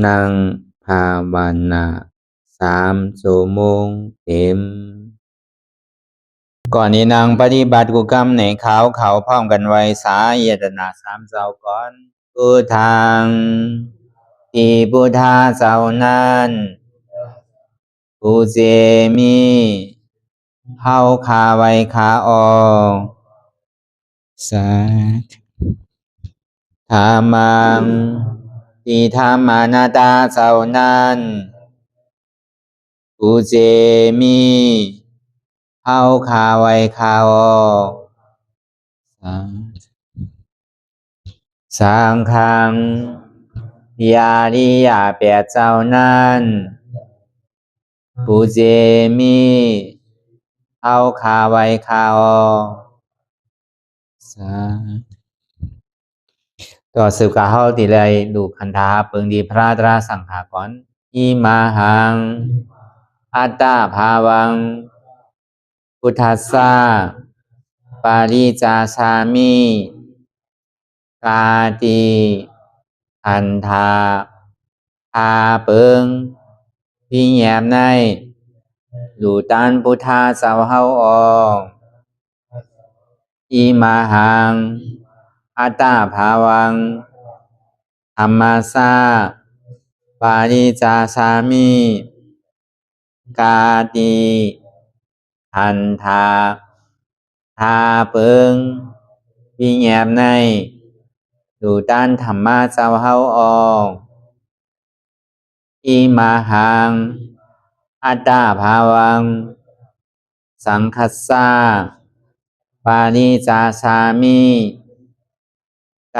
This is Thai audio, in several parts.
นั่งภาวนา3 ชั่วโมงเต็มก่อนนี้นางปฏิบัติกุกรรมในเขาพร้อมกันไว้สาเยตนา3 เจ้าก่อนพุทธังที่พุทธาเจ้านั้นผู้เจมีเฮาคาไว้คาออกสาธุธรรมังที่ธรรมานาตาเจ้านั้นผู้เจมีเฮาคาไว้คาออกสังฆังยาริยาแปดเจ้านั้นผู้เจมีเฮาคาไว้คาออกต่อสืบกาเฮาติเลยดูคันธาเปิงดีพระตราสังขากรอิมาหังอัตตาภาวังพุทธัสสะปาริจาชามิกาติอันธาพาเปิงพี่แยมในดูตันพุทธาเจ้าเฮาออกอิมาหังอัตตาภาวังธรรมัสสะปาริจาชามิกาติอันธาพาเปิงพี่แยมในดูตันธรรมะเจ้าเฮาออกอิมาหังอัตตาภาวังสังคัสสะปาริจาชามิ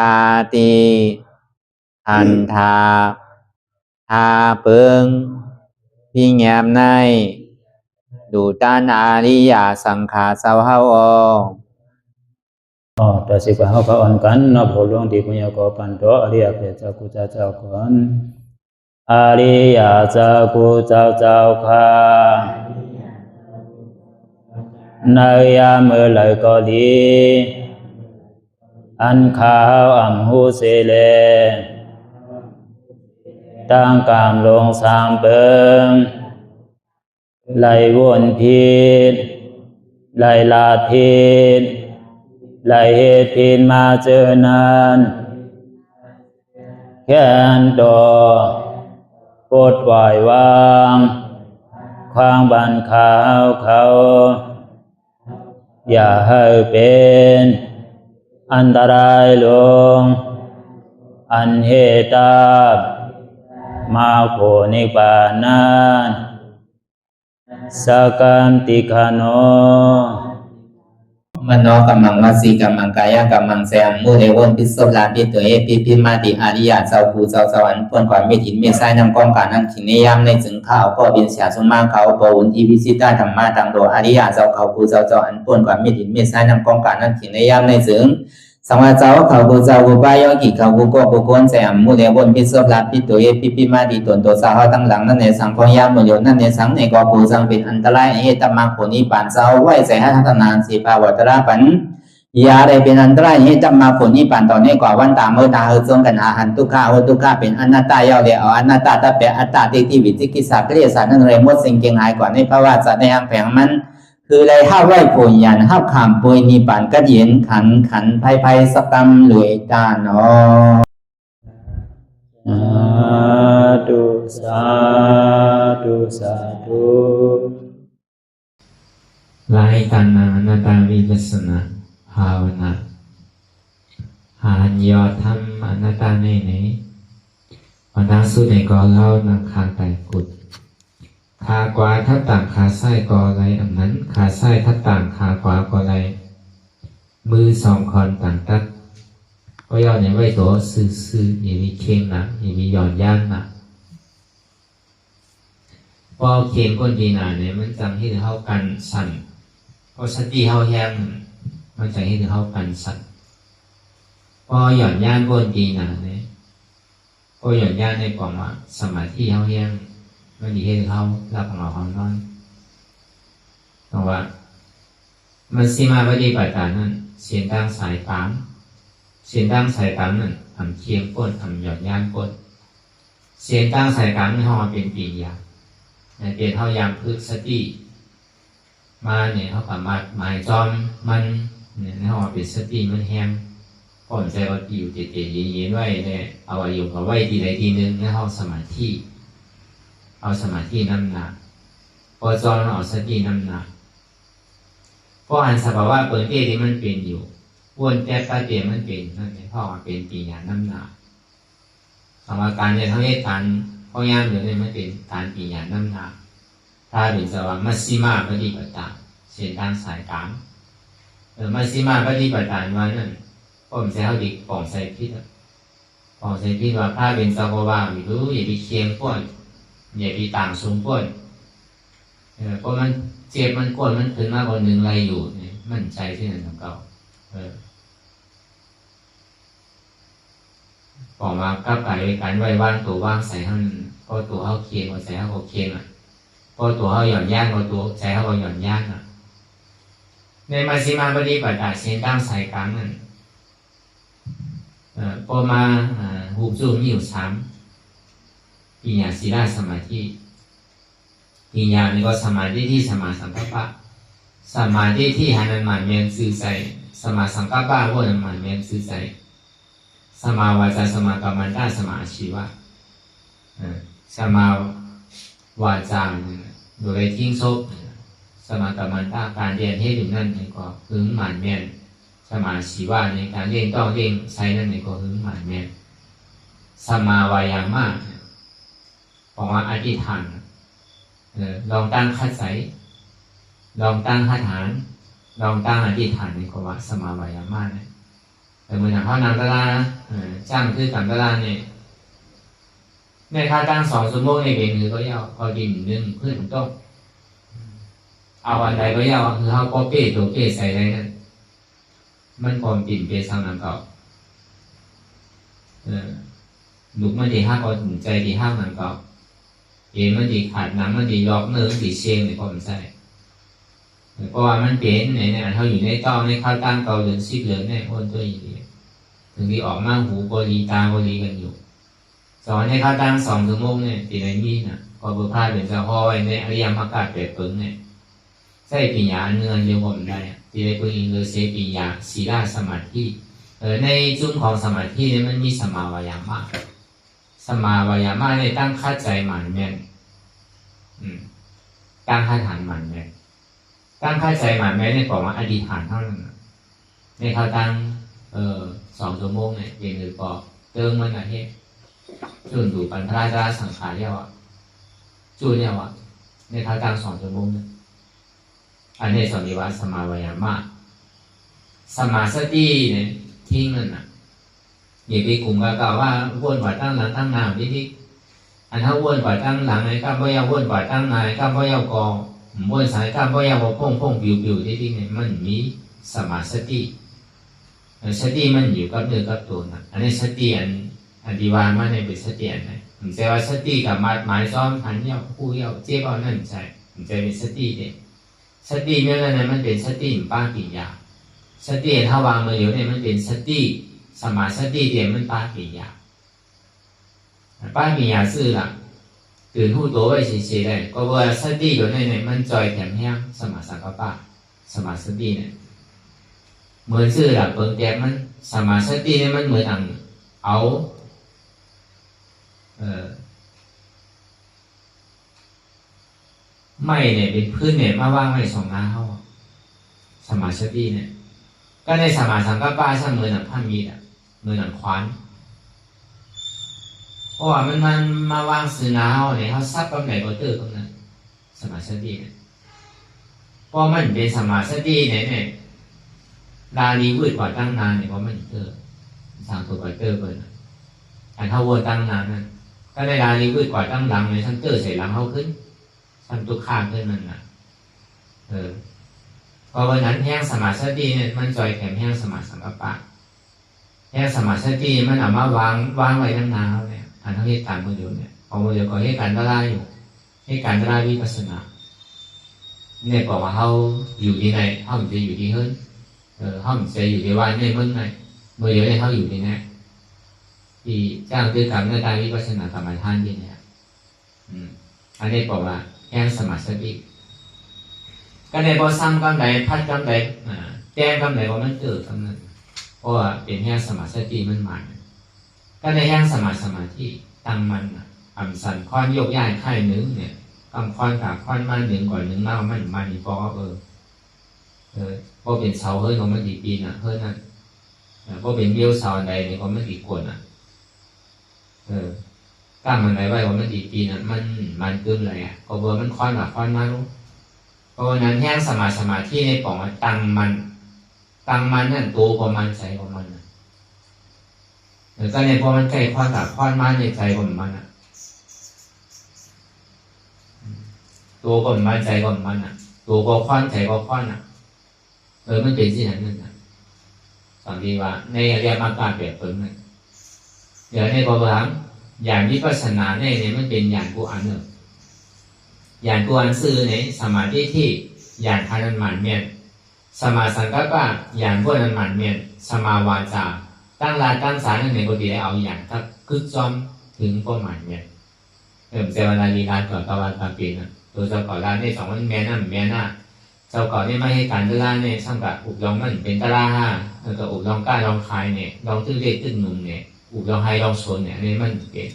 กาติอันธาพาเปิงพี่แยมในดูตันอาริยสังขารเจ้าเฮาออกต่อสิกว่าเฮาก็อ่อนกันเนาะผู้หลวงที่ปุญญาก็ปันโตอริยเจ้ากุเจ้าก่อนอริยเจ้ากุเจ้าค่ะในยามเมื่อไหร่ก็ดีอันข้าวอ่ำหูเสเลตั้งกามลงสามเปิงไหลวนพิษไหลลาพิษไหลเหตุพิษมาเจอนานแค้นดอปดไหววางความบันขาวเขาอย่าให้เป็นอันตรายลงอันเหตุตามาโผนิปานันสกันติคโนมโนกัมมังวสีกัมมังกายกัมมังแสมมุเรวนพิศลาปิตัวเอปิพิมาติอาริยะเจ้าภูเจ้าสวรรค์พ้นความไม่ถินไม่ใช่นำกองการนั้นขินนิยามในจึงข้าวก็บินเสียสมมาเขาปวุนทีพิสิตาธรรมะตังโดอาริยะเจ้าเขาภูเจ้าสวรรค์พ้นความไม่ถินไม่ใช่นำกองการนั้นขินนิยามในจึงสังวาเจ้าเขาภูเจ้าภูปายกิเขาภูก็ภูคนแสมมุเรวนพิศลาปิตัวเอปิพิมาติตนตัวสาวตั้งหลังนั่นในสังพยามโยนั่นในสังในก็ภูสังเป็นอันตรายเหตุมรรคผลนิพพานเจ้าไหวใส่ให้ทัศนานสีภาวตระปันยาได้เป็นอันตรายให้จำมาผลนิพพานตอนนี้กว่าวันตามเมื่อตาเฮจงกันอาหันทุกข้าทุกข้าเป็นอนัตตาเยาเดียวอนัตตาตาเปอัตตาที่วิจิกิสาเกลียสานั่นเลยมดสิ่งเก่งหายกว่าในภาวะสัตว์ในอังแผงมันคือเลยห้าไหวผลยันห้าขามปุยนิพพานก็เย็นขันภัยสกรรมหลวยตาเนาะสาธุลายตานานาตาวิปัสสนาภาวนาหานยอดธรรมอนัตตาในวันนั้นสู้ในกอเล่านังคางแต่กุดขากวาทับต่างขาไส้กอไรอันนั้นขาไส้ทับต่างขากวากอไรมือ2 คนต่างตัดก็ย่อในไว้ตัวซื่ออย่ามีเค็งนะอย่ามีหย่อนย่างนะพอเค็งก้นดีหนาเนี่ยมันจังให้เท่ากันสั่นพอสติเท่าแห้งมันจังให้เท่ากันสั่นพอหย่อนย่างก้นดีหนาเนี่ยพอหย่อนย่างในกล่องว่าสมาธิเท่าแห้งมันดีให้เท่ารับของเราของนอนเพราะว่ามันสิมาปฏิบัติการนั้นเสียงดังสายปั๊มเสียงดังสายปั๊มนั้นทำเคียงก้นทำหย่อนย่างก้น เสียงตั้งใส่กลางในห้องเป็นปียาเปลี่ยนเท่ายามพึกสติมาเนี่ยเขากับมาหมายจอมมันเนี่ยในห้องเป็นสติมันแฮมก่อนใจว่าอยู่เตะๆเย็นๆไว้เนี่ยเอาไว้อยู่กับไว้ทีใดทีหนึ่งในห้องสมาธิเอาสมาธิน้ำหนักพอจอมเอาสติน้ำหนักเพราะอันสภาวะเปิดเต้ที่มันเป็นอยู่วนแต่ตาเตียมันเป็นนั่นเองพ่อเป็นปีญาน้ำหนักคำว่าการเนี่ยทั้งเหตุการณ์พ่อยามอยู่เนี่ยมันเป็นการปีญาน้ำหนักถ้าเป็นสภาวะมัชฌิมาปฏิปทาเส้นทางสายกลางมัชฌิมาปฏิปทาว่านั่นผมใช้เขาดิปองใส่พิษปองใส่พิษว่าถ้าเป็นสภาวะไม่รู้อย่าไปเคียงป้วนอย่าไปต่างสูงป้วนเพราะมันเจ็บมันปวดมันขึ้นมากกว่าหนึ่งไรอยู่เนี่ยมั่นใจที่นั่นของเก่าบอกมากับการไว้ว่างตัวว่างใส่ให้ก็ตัวเขาเคียงก็ใส่เขาเคียงก็ตัวเขาหย่อนย่างก็ตัวใส่เขาหย่อนย่างในมัชฌิมาปฏิปทาเส้นตั้งสายกลางนั่นพอมาหูจูมีอยู่3ปัญญาศีลสมาธิปัญญานี่ก็สมาธิที่สมาสังกัปปะสมาธิที่หันมันหมันเมียนซื่อใจสมาสังกัปปะว่ามันหมันเมียนซื่อใจสมาวาจาสมากัมมันตาสมาอาชีวะสมาวาจาโดยทิ้งซบสมากัมมันตาการเรียนให้อยู่นั่นนี่ก็หึงหมันเมียนสมาอาชีวะในการเรียนต้องเรียนใช้นั่นนี่ก็หึงหมันเมียนสมาวายามะบอกว่าอธิษฐานลองตั้งคัดใสลองตั้งคาถานลองตั้งอธิษฐานในกว่าสมาวายามะเนี่ยแต่เมื่ออย่างเขานำตะลาจ้างคือกันตะลาเนี่ยในค่าตั้ง2 ชั่วโมงในเป็นคือก็ยาวพอดิน1พื้นต้องเอาอันใดก็ยาวคือเขาก็เป้ตัวเป้ใส่ได้นั่นมันความปิ่นเป้สร้างน้ำเก่าหลุกมันดีห้าก็ถึงใจดีห้าน้ำเก่าเอ็นมันดีขาดน้ำมันดีล็อกเนื้อดีเชียงในความใส่เพราะว่ามันเป็นเนี่ยเขาอยู่ในต้องในข้าวตั้งเกาเหลืองซิบเหลืองเนี่ยคนตัวอย่างนี้ถึงที่ออกมาหูโกลีตาโกลีกันอยู่สอนให้ข้าวตั้ง2 ชั่วโมงเนี่ยตีในมีนะก็บุพพาเป็นเจ้าพ่อไว้ในอริยมรรคเปรียบเปิงเนี่ยใช่ปัญญาเงินเดียวผมได้ที่ได้พูดอิงเลยเสปัญญาศีลสมาธิในจุ่มของสมาธิเนี่ยมันมีสมาวายามะสมาวายามะเนี่ยตั้งค่าใจหมันแม่นตั้งค่าฐานหมันแม่นตั้งค่าใจหมันแม่นในบอกว่าอดีตฐานเท่านั้นในเขาตั้ง2 ชั่วโมงเนี่ยเย็นหรือปอเติมมันอะไรจุนดูปัญญาราสังขารเรียกว่าจุนเนี่ยว่าในเขาตั้ง2 ชั่วโมงเนี่ยอันนี้สอนว่าสมาวายามะสมาสติเนี่ยทิ้งนั่นอย่าไปกลุ่มกับว่าวนกว่าตั้งหลังตั้งหน้าที่อันถ้าวนกว่าตั้งหลังไหนก็ไม่ยาววนกว่าตั้งไหนก็ไม่ยาวกองวนสายก็ไม่ยาวพ่งปิวที่เนี่ยมันมีสมาสติสติมันอยู่กับเนื้อกับตัวนะอันนี้สติอันดีวามันในเป็นสติอันไหนผมจะว่าสติกับหมายซ้อมหันเยาคู่เยาเจ็บเอานั่นใช่ผมจะเป็นสติเนี่ยสติเมื่อนั้นมันเป็นสติป้าปิญญาสติถ้าวางมือเดียวเนี่ยมันเป็นสติสมาสติเดียวมันป้าปิญญาป้าปิญญาซื่อละตื่นหูตัวไว้เฉยๆได้ก็ว่าสติอยู่ในเนี่ยมันจอยแถมแห้งสมาสังกัปปะสมาสติเนี่ยเหมือนซื่อละเปิงแตกมันสมาสติเนี่ยมันเหมือนเอาไม่เนี่ยเป็นพื้นเนี่ยมาว่างไม่2 หน้าเข้าสมาสติเนี่ยก็ในสมาสังกัปปะช่างมือหนังผ้ามีดมือหนังควานเพราะว่ามันมาว่างซื้อหน้าเข้าเนี่ยเขาซับกับไหนก็เจอตรงนั้นสมาสติเนี่ยเพราะมันเป็นสมาสติเนี่ยลาลีวืดกว่าตั้งนานเนี่ยเพราะมันเจอสร้างตัวก็เจอเปิดอันเท่าวัวตั้งนานนั่นก็ได้ลาลีวืดกว่าตั้งหลังเลยทั้งเจอใส่หลังเขาขึ้นทำตัวข้างขึ้นนั่นนะพอวันนั้นแห้งสมาสติเนี่ยมันจอยแข็งแห้งสมาสังกัปปะแห้งสมาสติมันเอามาวางไว้ตั้งนานแล้วเนี่ยอันทั้งเหตุการณ์มือเดียวเนี่ยพอมือเดียวก็เหตุการณ์ตะล่าอยู่เหตุการณ์ตะล่าวิปัสสนาเนี่ยบอกว่าเขาอยู่ที่ไหนเขาจะอยู่ที่เฮิร์นเขาจะอยู่ที่วันในเมื่อไงมือเดียวเนี่ยเขาอยู่ที่ไหน ที่จ้างด้วยกรรมในการวิปัสสนากรรมฐานที่เนี่ยอันนี้บอกว่าแห่งสมาธิก็ในพอซ้ำกำไรพัดกำไรแจ้งกำไรว่ามันเกิดกำนั้นเพราะว่าเป็นแห่งสมาธิมันมันก็ในแห่งสมาธิตั้งมันอำสันค้อนยกย้ายไข่หนึ่งเนี่ยกำค้อนกับค้อนมาหนึ่งก่อนหนึ่งเล่ามันอีกพอพอเป็นเสาเฮ้ยของมันอีกปีน่ะเฮ้ยนั่นพอเป็นเบี้ยวเสาใดเนี่ยก็มันอีกกวนก้ามมันไหนไว้ว่ามันอีกปีน่ะมันเกินเลยก็เบอร์มันค้อนกับค้อนมาลูกเพราะนั้นแห้งสมาธิในปองตั้งมันนั่นตัวของมันใจของมันก็เนี่ยพอมันใจค้อนกับค้อนมาในใจของมันตัวก็มันใจก็มันตัวก็ค้อนใจก็ค้อนมันเป็นที่ไหนนั่นสังเกตว่าในอริยมรรคการเปรียบเทียบนั่นเดี๋ยวในความหลังอย่างวิปัสสนาเนี่ยมันเป็นอย่างผู้อันหนึ่งอย่างตัวอันซื่อในสมาธิที่อย่างทานันหมันเมียนสมาสังกัปปะอย่างพวกนั้นหมันเมียนสมาวาจาตั้งลาตั้งสารนั่นในปกติได้เอาอย่างถ้าคึกซ้อมถึงพวกหมันเมียนเจวนาลีลาต่อตะวันตะปีนตัวเจ้าก่อลาในสองวันแม่นั่นแม่หน้าเจ้าก่อนนี่ไม่ให้การตลาดเนี่ยช่างกับอุบลองมันเป็นตลาดแล้วก็อุบลองก้าลองคายเนี่ยลองตื้อเล็กตื้อหนุ่มเนี่ยอุบลองไฮลองโซนเนี่ยนี่มันเป็น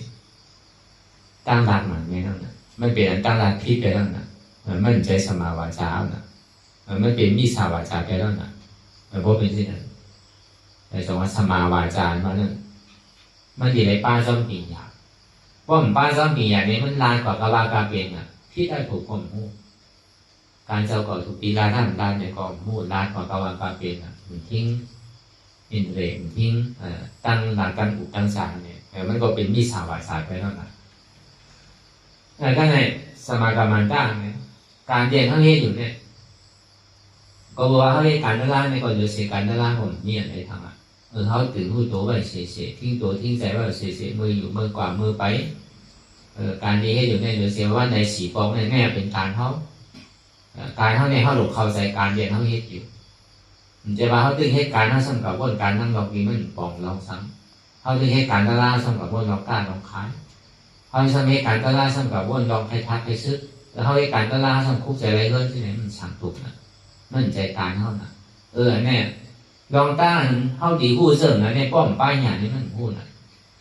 ตั้งลานหมันเนี่ยนั่นมันเป็นตั้งลานพิษไปแล้วนะมันใจสมาวาจานะมันเป็นมิสาวาจาไปแล้วนะเพราะเป็นที่นั้นแต่จังว่าสมาวาจามาเนี่ยมันอยู่ในป้าจ้อมปีอย่างเพราะมันป้าจ้อมปีอย่างนี้มันลานกว่ากาวากาเป็นที่ได้ถูกข่มหูการเจ้าก่อถูกตีลาท่านลานเนี่ยก็มูดลานกว่ากาวากาเป็นมันทิ้งอินเรมันทิ้งตั้งหลักการอุตั้งสารเนี่ยมันก็เป็นมิสาวาจาไปแล้วนะก็ในสมากรรมันตั้งเนี่ยการเรียนเขาเรียนอยู่เนี่ยก็บอกว่าเขาเรียนการตลาดเนี่ยก็จะเสียการตลาดผมเนี่ยในทางเขาตื่นหูโตไปเสียทิ้งตัวทิ้งใจว่าเสียมืออยู่มือกว่ามือไปการที่ให้อยู่ในเดือเสียว่าในสีฟองในแม่เป็นการเขาเนี่ยเขาหลบเข้าใจการเรียนเขาเฮ็ดอยู่จะว่าเขาตึงเหตุการณ์เขาสำกับว่าการนั่งหลอกนี้มันปองลองซ้ำเขาตึงเหตุการณ์ตลาดสำกับว่าลองกล้าลองขายเขาทำเหตุการณ์ตลาดสำกับว่าลองใครทักใครซื้อแล้วเขาเหตุการณ์ตลาดสำคุกใจอะไรเรื่องที่ไหนมันสั่งถูกมันใจการเขาเนี่ยลองต้านเขาดีพูดเสริมในป้อมป้ายหยานี่มันพูด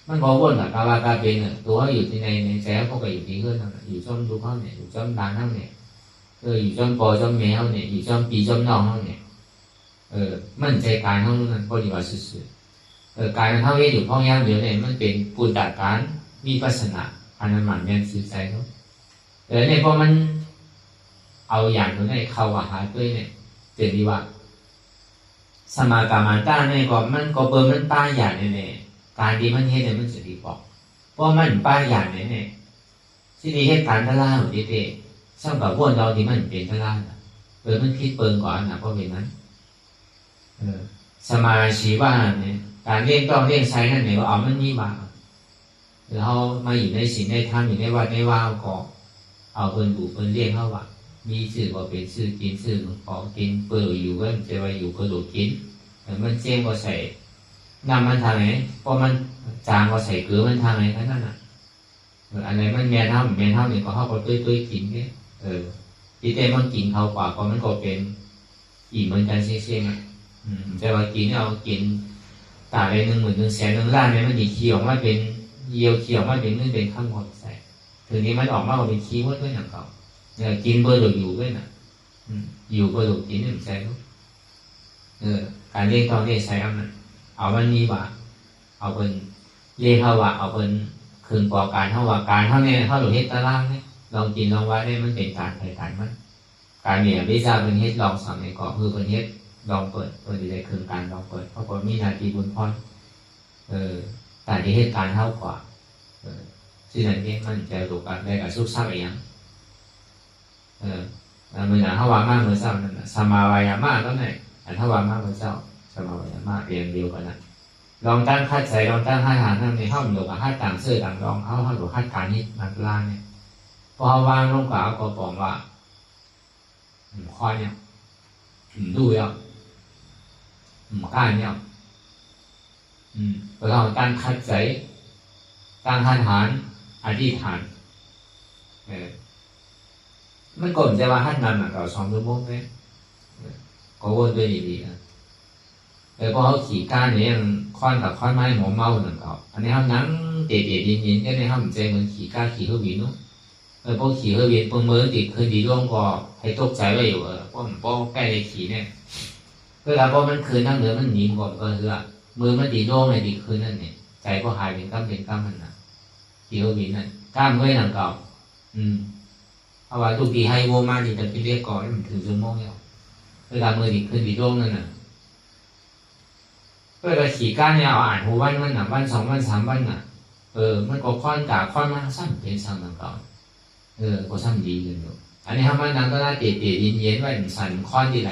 มันพอวนกับกาวากาเป็นตัวเขาอยู่ที่ในแสเขาก็อยู่ที่เพื่อนอยู่ช่องดูเขาเนี่ยอยู่ช่องดานเขาเนี่ยอยู่ช่องปอช่องแมวเนี่ยอยู่ช่องปีช่องน้องเขาเนี่ยมันใจการเขานั่นก็ดีว่าสื่อการเขาเห็นอยู่พ่อย่างเดียวเนี่ยมันเป็นปุตตะการมีปัสนาอันนั้นมันเนี่ยสื่อใจเขาเนี่ยพอมันเอาอย่างตัวนี้เข้าหาด้วยเนี่ยเจดีว่าสมากรรมต้าเนี่ยก็มันก็เปิดมันป้ายอย่างเนี่ยการที่มันเฮ็ดเนี่ยมันจะดีกว่าเพราะมันป้ายอย่างเนี่ยที่ดีเหตุการณ์ตลาดหรือที่เด็กช่างกับพวกเราที่มันเป็นตลาดมันคิดเปิงก่อนเพราะเป็นนั้นสมาชีว่าเนี่ยการเลี้ยงต้องเลี้ยงใช้นั่นเนี่ยว่าเอามันนี่มาแล้วมาอยู่ในศีลในธรรมอยู่ในวัดในว่าวก็เอาเพิ่นดูเพิ่นเลี้ยงเขาว่ามีสื่อว่าเป็นสื่อกินสื่อของกินเปิดอยู่ก็จะว่าอยู่ก็ดูกินแต่มันเจ๊งก็ใส่น้ำมันทางไหนเพราะมันจางก็ใส่เกลือมันทางไหนนั่นอันไหนมันแม่เท่าเนี่ยก็เข้าไปตุ้ยกินเนี่ยที่แต่มันกินเขากว่าก็มันก็เป็นอิ่มเหมือนกันเชี่ยแต่ว่ากินเอากินตาเลย1,000,000 100,000เนี่ยมันดีเขียวมาเป็นเยียวเขียวมาเป็นนึงเป็นข้างหมดใส่ทีนี้มันออกมาเป็นขี้วัดด้วยอย่างเก่ากินเบอร์หลุดอยู่ด้วยอยู่เบอร์หลุดกินนี่มันใช่ลูกการเลี้ยงตอนนี้ใช้เอามันมีว่าเอาเป็นเลี้ยงเขาว่าเอาเป็นคืนปอการเขาว่าการเขาเนี่ยเขาหลุดเฮ็ดตารางเนี่ยลองกินลองไว้ได้มันเป็นการไถ่การมันการเนี่ยวิชาเป็นเฮ็ดลองสั่งในก่อคือเป็นเฮ็ดลองเปิดตัวดีได้คืนการลองเปิดเขาบอกมีนาทีบุญพรแต่ที่เหตุการณ์เท่ากว่าที่นั่นเนี่ยมันจะถูกกันได้กับซุกซักอย่างเมื่อถ้าวามากเมื่อเช้านั่นสมาวายามะก็ไหนถ้าวามากเมื่อเช้าสมาวายามะเรียนเดียวกันนะลองตั้งคัดใส่ลองตั้งห้าหานั่นในห้องหลวงกับห้าต่างเสื้อต่างรองเขาห้องหลวงห้าการนี้มันล่างเนี่ยพอวางลงกับก็บอกว่าข้อเนี่ยดูอ่ะก้านเนี่ยเราตั้งคัดใส่ ตั้งฐานอธิษฐานมันก่อนจะว่าหัดนำเรา2 ชั่วโมงเลยก็วนด้วยดีๆพอเขาขี่ก้านเนี่ยยังค้อนกับค้อนไม้หมอเมาหนึ่งเขาอันนี้เขานั่งเตะๆยินๆก็ในห้องใจเหมือนขี่ก้าขี่เครื่องบินนู้นพอขี่เครื่องบินมือติดคืนดีร่วงก็ให้ตกใจไว้อยู่พอใกล้ในขี่เนี่ยเวลาพอมันคืนนั่งเหนือมันหนีก่อนก็คือมือมันดีร่วงในดีคืนนั่นเนี่ยใจก็หายเป็นกล้ามมันนะขี่เครื่องบินนั่นกล้ามไว้หนังเก่าเพราะว่าทุกทีให้โวมาที่จะไปเรียกก่อนมันถึงชั่วโมงแล้วเวลามือดีคืนดีร่วงนั่นน่ะเวลาขี่ก้านเนี่ยเอาอ่านหัววันมันน่ะวัน2 วัน 3 วันน่ะมันก็ค้อนกาค้อนมาซ้ำเป็นซ้ำหนังเก่าก็ซ้ำดีกันอยู่อันนี้ทำมันนั่งก็ได้เตะๆเย็นๆไว้สั่นค้อนที่ไหน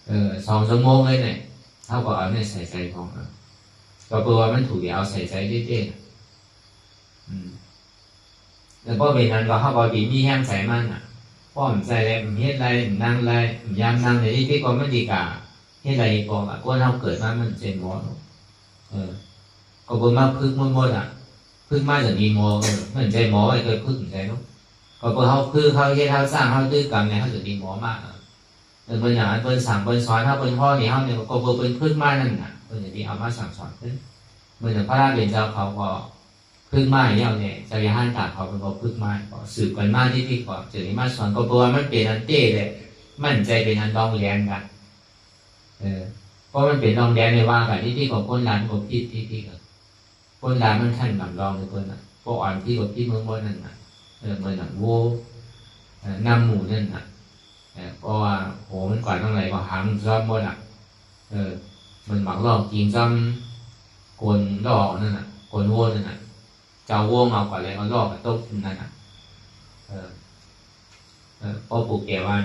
2 ชั่วโมงเลยเนี่ยเท่ากับเอาเนี่ยใส่ของก็แปลว่ามันถูกเอาใส่เต้แล้วก็เป็นนั้นก็เขาบอกมีแห้งใส่มันอ่ะป้อมใส่อะไรเฮ็ดอะไรนั่งอะไรยามนั่งในที่ก็ไม่ดีกาเฮ็ดอะไรก็ก็เราเกิดมามันเจนหมอก็บนมาพึ่งหมดอ่ะพึ่งมาจะมีหมอมันใจหมอไอ้เคยพึ่งใจนู้ก็พอเขาพึ่งเขาเฮ็ดเขาสร้างเขาตื้อกรรมเนี่ยเขาจะมีหมอมากเป็นอย่างนั้นเป็นสั่งเป็นสอนถ้าเป็นพ่อเนี่ยเขาเนี่ยก็เป็นพึ่งมานั่นน่ะเป็นอย่างนี้เอามาสั่งสอนขึ้นเหมือนพระราชเป็นเจ้าเขาก็พึ่งไม้เนี่ยจะไปห้านตาเขาเป็นพอพึ่งไม้ก็สืบกันมาที่ก่อนจะได้มาสอนก็เพราะว่ามันเป็นอันเต้เลยมั่นใจเป็นอันดองแรงกันเพราะมันเป็นดองแรงในว่ากันที่ของคนร้านของพี่ที่กันคนร้านมันขั้นหนังดองในคนน่ะพวกอ่อนที่กับพี่เมืองบนนั่นน่ะเหมือนหนังโวน้ำหมูนั่นน่ะเพราะว่าโหมันกว่าตั้งไหนก็หางซ้อมหมดอ่ะมันหมักลอกกินซ้ำคนดอกนั่นน่ะคนโวนั่นน่ะเจ้าว่งเอาก่อนเลยเขาลอกกับต้มนั่นน่ะพอปลูกแก่วัน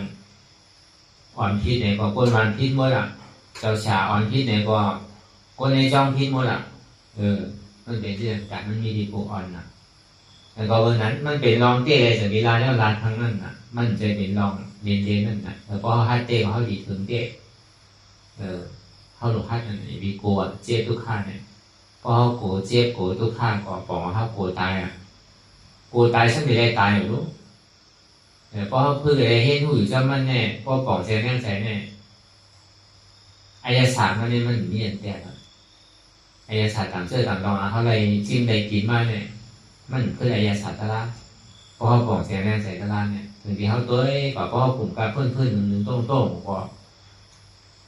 อ่อนพิษเนี่ยก็ก้นวันพิษหมดอ่ะเจ้าฉาอ่อนพิษเนี่ยก็ก้นในจ้องพิษหมดอ่ะมันเป็นเรื่องการมันมีดีปลูกอ่อนน่ะแต่ก็วันนั้นมันเป็นรองเต้เลยจากเวลาแล้วลานทั้งนั้นน่ะมันจะเป็นรองเรียนนั่นน่ะแล้วก็ให้เต้เขาดีถึงเต้เขาหลุดให้อันนี้มีโกะเจ็บทุกข้าเนี่ยพอเขาโกะเจ็บโกะทุกข้าก็ปองเขาโกะตายอ่ะโกะตายฉันไม่ได้ตายอยู่รู้พอเขาเพื่ออะไรให้ผู้อยู่จำมันเนี่ยพอปองเสียแน่ใจเนี่ยอายาศาสตร์มันนี่มันมีอันแต่อายาศาสตร์ต่างเชื่อต่างดองเขาอะไรจิ้มใดกินมาเนี่ยมันคืออายาศาสตร์ตลาดพอเขาปองเสียแน่ใจตลาดเนี่ยถึงที่เขาตัวก็พอกลุ่มการเพื่อนหนึ่งโต้งก็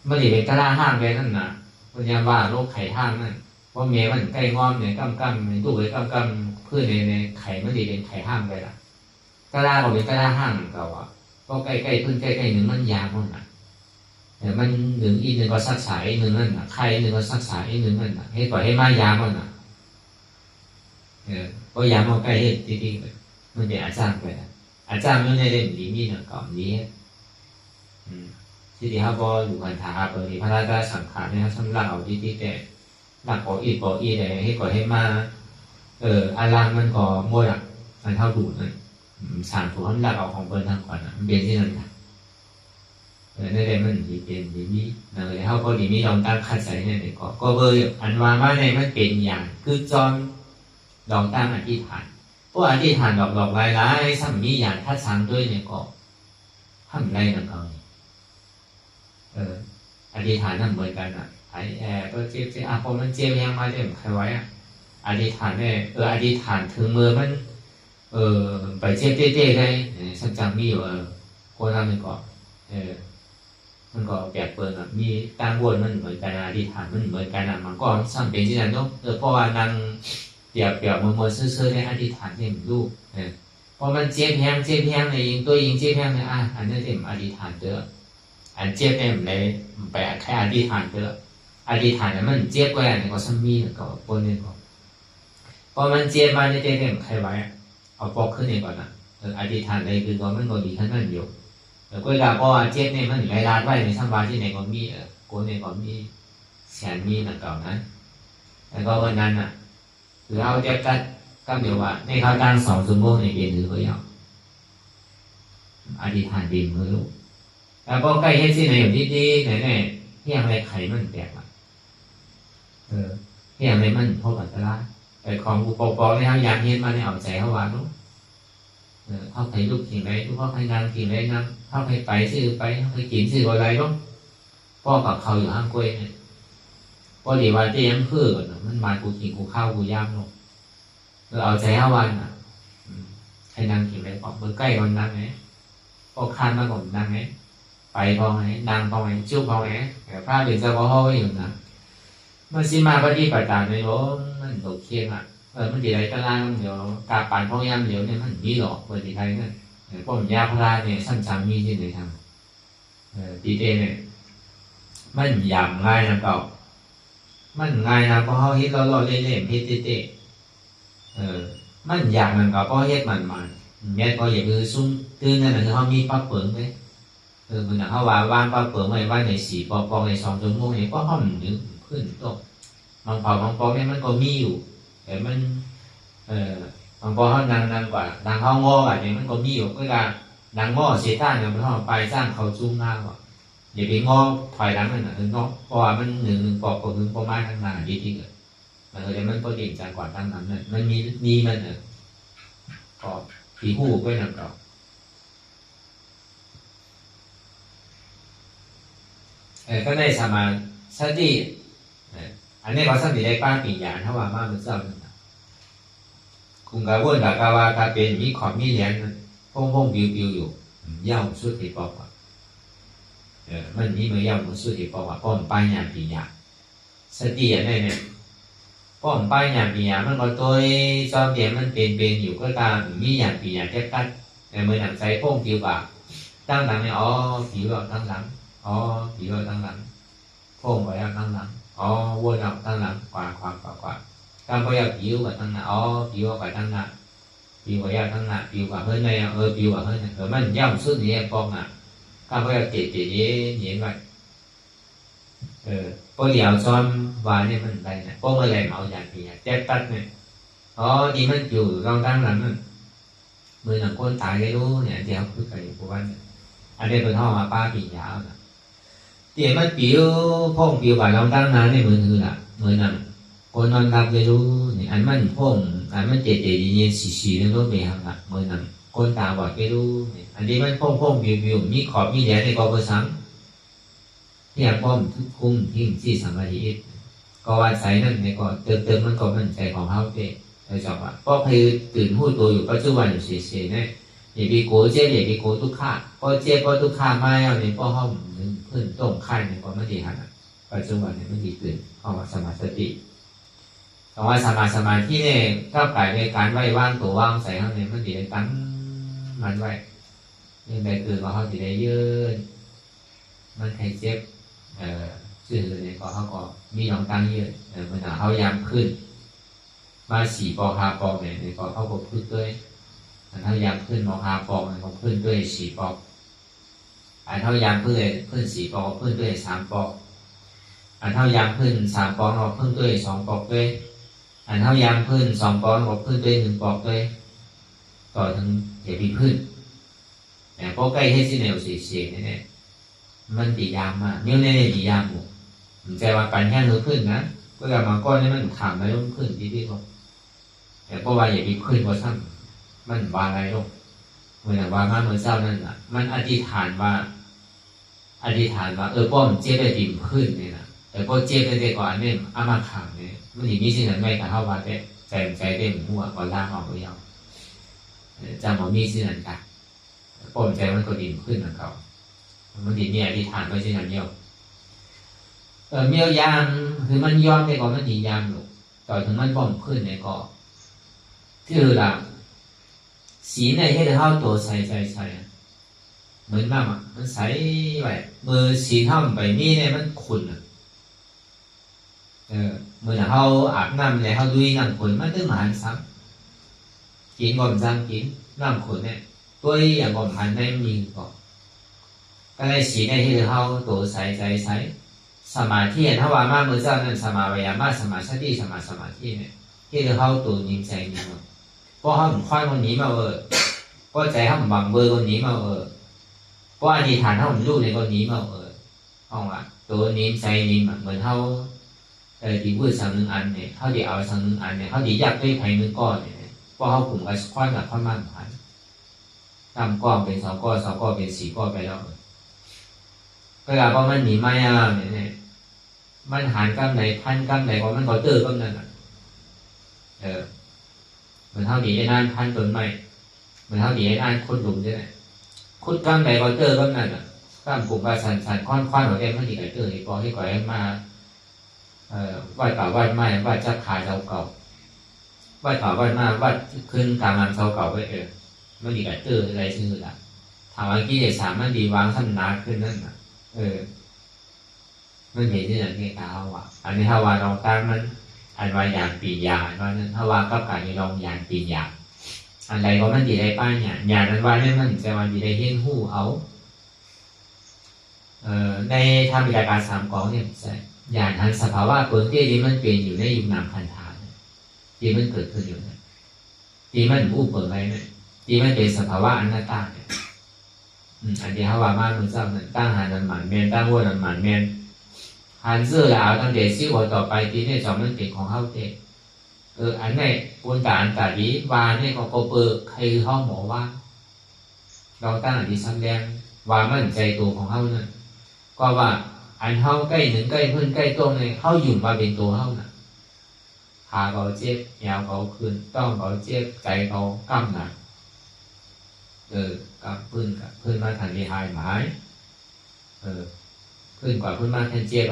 ไม่ได้เป็นกระด้างห้างไปนั่นน่ะมันยังว่าโรคไข่ห้างนั่นเพราะเมียมันใกล้งอมเนี่ยกำมันตู้ไว้กำเพื่อในไข่มันดีเป็นไข่ห้างไปละกระด้างก็เป็นกระด้างห้างเก่าอ่ะก็ใกล้ๆเพื่อนใกล้ๆหนึ่งมันยางมันน่ะแต่มันหนึ่งอีกหนึ่งก็สักสายหนึ่งนั่นน่ะไข่หนึ่งก็สักสายหนึ่งนั่นน่ะให้ปล่อยให้มายางมันน่ะก็ยางมันใกล้ให้จริงๆมันเป็นอาจารย์ไปอาจารย์ไม่ได้เล่นดีมีหนึ่งก่อนนี้ที่เขาบอกอยู่กันถาเปิดที่พระราชสังขารเนี่ยสำหรับเอาที่แต่หลักก่ออีแต่ให้ก่อให้มาอารังมันก่อโมดักมันเท่าดูนั่นสามถูกเขาหลักเอาของเปิดทางก่อนนะมันเป็นที่นั่นค่ะในเรื่องมันดีเป็นดีมีนะเลยเขาก็ดีมีลองตั้งคัดใส่เนี่ยก็เบอร์อันว่ามาในมันเป็นอย่างคือจอมลองตั้งอธิษฐานพวกอธิษฐานหลอกหลายๆซ้ำมีอย่างถ้าสั่งด้วยเนี่ยก็ทำไรนั่นเขาอธิษฐานนั่นเหมือนกันอ่ะก็เจ็บพอมันเจ็บยังมาเจ็บใครไว้อ่ะอธิษฐานเนี่ยอธิษฐานถึงมือมันไปเจ็บเต้ๆได้สัจจังมีอยู่คนทำมันก็มันก็แปลกเปิดอ่ะมีการวนมันเหมือนกันอธิษฐานมันเหมือนกันอ่ะมันก็ซ้ำเป็นที่นั่นเนาะเพราะว่านั่งเปรียบมือซื่อๆในอธิษฐานที่มันลูกพอมันเจ็บแห้งในยิงตัวยิงเจ็บแห้งเนี่ยอันนี้เต็มอธิษฐานเด้ออันเจ็บเนี่ยมันเลยไปแค่อธิษฐานเด้ออธิษฐานเนี่ยมันเจ็บกว่าเนี่ยก็ซ้ำมีเนี่ยก็ปนเนี่ยก็พอมันเจ็บมาในเจ็บเนี่ยใครไว้เอาปอกขึ้นเนี่ยก่อนนะอธิษฐานอะไรคือก็มันก็ดีขั้นนั้นอยู่แต่ก็ดาพอเจ็บเนี่ยมันไหลลาดไว้ในสัมบาที่ไหนก็มีโกนเนี่ยก็มีแสนมีนั่นเก่านะแล้วก็วันนั้นอ่ะคือเอาเจ็บก็เดี๋ยวว่าในเขาตั้ง2 ชั่วโมงในเกณฑ์หรือก็ยังอธิษฐานดีมือลูกแล้วก็ใกล้เฮ็ดสิไหนอยู่ดีๆไหนๆเที่ยงอะไรไข่มันแตกอ่ะเที่ยงอะไรมันพบอันตราย แต่ของอุปกรณ์ที่เขาอยากเห็นมาเนี่ยเอาใจเขาว่าเนาะเขาไปลูกสิ่งใดทุกข้อให้นางสิ่งใดนางเขาไปซื้อไปเขาไปกินซื้ออะไรเนาะพ่อกับเขาอยู่ห้างกล้วยเนี่ยพอดีวันที่ยังคือมันมากูกินกูข้าวกูย่างเนาะเอาใจเขาวันอ่ะให้นางสิ่งใดบอกเบอร์ใกล้วันนั้นไงพอคันมาก่อนนางไงไปพอไงนางพอไงจุ๊บพอไงแต่พระเดี๋ยวจะพอห้อยอยู่นะมันสิมาปฏิบัติตามในโลกมันตกเคียงอ่ะมันดีไรก็ล่างเดี๋ยวกาปานพ่อยามเดี๋ยวเนี่ยมันมีหรอกเปิดดีไทยเนี่ยพ่อมยาพระเนี่ยสั้นจำมีที่ไหนทำตีเตเนี่ยมันยำง่ายนะเก่ามันง่ายนะเพราะเขาเฮ็ดเราเล่นๆเฮ็ดเตะมันยำมันก็เพราะเฮ็ดมันแม่ก็อย่าคือซุ้มตื้นนั่นแหละคือเขามีปั๊บเปิงเลยมันเขาว่างปั๊บเปิงไว้ว่าในสี่ปอใน2 ชั่วโมงเนี่ยก็ห้อมนึกขึ้นตกบางปอเนี่ยมันก็มีอยู่แต่มันบางปอเขาดังกว่าดังเขางออ่ะเนี่ยมันก็มีอยู่ก็การดังงอเสียท่านเนี่ยมันเขาไปสร้างเขาจุ้งหน้ากว่าอย่าไปงอถอยหลังมันเนาะเพราะว่ามัน1 ปอกก็คือประมาณข้างหน้าดีที่เกิดมันก็เด่นจากกว่าตั้งนั้นเนี่ยมันมีมันก็ผีหูก็นั่นก็ก็ได้สมาสติอันนี้ก็สติได้ป้าปีญาณถ้าว่ามาเป็นเจ้านั่นคุณกาวนกาวากาเป็นมีขอบมีเหรียญพงบิวอยู่เย่าสุดที่ปอกว่ามันมีมือเย่าสุดที่ปอกว่าป้อมป้ายญาณปีญาสติอันนี้เนี่ยป้อมป้ายญาณปีญามันก็ตัวจอมเดียมันเป็นอยู่ก็ตามมีญาณปีญาแค่กัดในมือหนังใจพงบิวบ่าตั้งหลังเนี่ยผิวตั้งหลังผิวตั้งหลังพงไว้ตั้งหลังวนออกตั้งหลังกว่าการพยายามผิวกับตั้งหน้าผิวกับตั้งหน้าผิวกับยาตั้งหน้าผิวกับเฮ้ยในผิวกับเฮ้ยเนี่ยมันย่ำสุดนี่ปองอ่ะการพยายามเตะเย็นไว้พอเดี๋ยวซ้อมวานเนี่ยมันได้เนี่ยพวกเมื่อไรเมาอย่างนี้แจ๊กตัดเนี่ยดีมันอยู่รองตั้งหลังนั่นมือหนังคนตายได้รู้เนี่ยเดี๋ยวคือไก่พวกนั้นอันนี้เป็นห้องมาป้าปียาวนะเดี๋ยวมันผิวพ่งผิวกับรองตั้งนั้นในมือคือละมือหนังคนนอนรับได้รู้เนี่ยอันมันพ่งอันมันเตะเย็นสีนั่นรู้ไหมครับนะมือหนังคนตาบอดได้รู้เนี่ยอันนี้มันพ่งผิวมีขอบมีแหลมในกอเบอร์ซ้ำเนี่ยป้อมทุกคุ้มทิ้งที่สมาธิก็ว่าใส่นั่นในก่อนเติมมันก็มันใจของเขาเองโดยเฉพาะก็คือตื่นหูตัวอยู่ปัจจุบันอยู่เฉยๆเนี่ยอย่าไปโกเจ๊อย่าไปโกทุกข้าก็เจ๊ก็ทุกข้าไม่เอาเนี่ยก็ห้องเพื่อนต้มข่เนี่ยก็ไม่ดีขนาดปัจจุบันเนี่ยไม่ดีตื่นเข้ามาสมาธิแต่ว่าสมาธิเนี่ยก้าวไก่ในการไหว้ว่างตัวว่างใส่ข้างในมันดีในตั้งมันไว้ยังได้ตื่นมาเขาดีได้เยอะมันใครเจ็บชื่อเนี่ยก็เขาก็มีน้องตั้งเยอะเมื่อเขายามขึ้นมา4 ปอ5 ปอเนี่ยก็เขาก็พึ่งด้วยถ้ายามขึ้นมอ5 ปอเนี่ยเขาพึ่งด้วย4 ปอถ้ายามพึ่ง4 ปอพึ่งด้วย3 ปอถ้ายามพึ่ง3 ปอเราพึ่งด้วย2 ปอด้วยถ้ายามพึ่ง2 ปอเราพึ่งด้วย1 ปอด้วยต่อถึงเดี๋ยวมีพึ่งแต่พอใกล้ให้สิเนลเสียเนี่ยมันดียามมากเนี่ยเนี่ยดียามหมดใจว่าปัญญาหนูขึ้นนะก็กลับมาก้อนนี้มันถามอะไรต้องขึ้นที่เขาแต่เพราะว่าอย่ามีขึ้นเพราะท่านมันวางอะไรลงเหมือนว่ามาเมื่อเช้านั่นน่ะมันอธิษฐานว่าป้อมเจ็บไปดิ่มขึ้นเนี่ยนะแต่พอเจ็บไปเด็กก่อนเนี่ยอามาขังเนี่ยมันถึงมีสิ่งนั้นไม่กับเข้าว่าแต่ใจเต็มหัวก่อนล่างออกไปยาวจำว่ามีสิ่งนั้นกันป้อมใจมันก็ดิ่มขึ้นเหมือนเขามันดีเนี่ยที่ฐานไว้เช่นนั้นเดียวเมียวยามคือมันย้อนในก่อนมันดียามหรอกต่อถึงมันบ่มขึ้นในก่อที่เราสีในให้เราตัวใส่เหมือนบ้างมันใสไว้มือสีเท่าไปนี่เนี่ยมันขุ่นมือเขาอาบน้ำเนี่ยเขาดุยน้ำขุ่นมันตึ้งหานซ้ำกินก่อนซ้ำกินน้ำขุ่นเนี่ยตัวอย่างก่อนหันได้มีก่อนก็เลยสีในที่เขาตัวใสสมาธิถ้าว่ามาเมื่อเจ้านั้นสมาวิยามาสมาสติสมาธิเนี่ยที่เขาตัวนิ่งใจนิ่งเพราะเขาหมุนควายคนนี้มาเพราะใจเขาหมุนบังเบอร์คนนี้มาเพราะอธิษฐานเขาหมุนลูกในคนนี้มาห้องว่าตัวนิ่งใจนิ่งเหมือนเขา ที่พูดสังนึงอันเนี่ยเขาเดี๋ยวเอาสังนึงอันเนี่ยเขาเดี๋ยวยักด้วยไผ่นึงก้อนเนี่ยเพราะเขากลุ่มกับควันกับควันมันผ่านทำก้อนเป็น2 ก้อน2 ก้อนเป็น4 ก้อนไปแล้วเวลาพอมันหนีไม่เอาเนี่ยมันหันกำไหนพันกำไหนพอมันก็เจอกำนั้นเหมือนเท่าดีไอ้นั่นพันต้นไม้เหมือนเท่าดีไอ้นั่นขุดหลุมด้วยขุดกำไหนก็เจอกำนั้นกำกลุ่มกับสันควันหัวแดงมันดีกับเจอที่พอที่ก่อยมาวัดเก่าวัดใหม่วัดจักขาเสาเก่าวัดเก่าวัดมาวัดขึ้นกลางลำเสาเก่าไว้มันดีกับเจออะไรชื่อละถามว่ากิเลสสามมันดีวางขั้นนาขึ้นนั่นมันเห็นที่อย่างนี้ตาว่ะอันนี้ถ้าว่าเราตั้งมันอันว่าอย่างปีญาอันว่านั้นถ้าว่ากับการที่ลองอย่างปีญาอันใดก็มันดีได้ป้ายอย่างนั้นว่าเนี่ยมันจะว่าดีได้เห็นหูเอาในทางวิชาการ3 กองเนี่ยใช่อย่างทันสภาวะเปิดที่มันเป็นอยู่ในยุคนามคันธาที่มันเกิดขึ้นอยู่เนี่ยที่มันผู้เปิดไว้เนี่ยที่มันเป็นสภาวะอนัตตาเนี่ยอันที่เขาว่ามาเหมือนซ้ำนั่นตั้งหันนันหมันเมนตั้งวัวนันหมันเมนหันเสื้อแล้วตั้งเด็กซิ่วต่อไปที่เนี่ย2 มันเป็นของเขาเองอันนี้ปุญตาอันตาดีวาเนี่ยก็เปิดใครห้องหมอว่าเราตั้งอันที่ซ้ำแดงว่ามันใจตัวของเขานั่นก็ว่าอันเขาใกล้หนึ่งใกล้เพื่อนใกล้ตรงเลยเขาอยู่มาเป็นตัวเขาน่ะขาเขาเจ็บยาวเขาขึ้นต้องเขาเจ็บใจเขากำหนักกับเพื่อนมาทันทีหายหมายเพื่อนกว่าเพื่อนมาแค่เจ็บ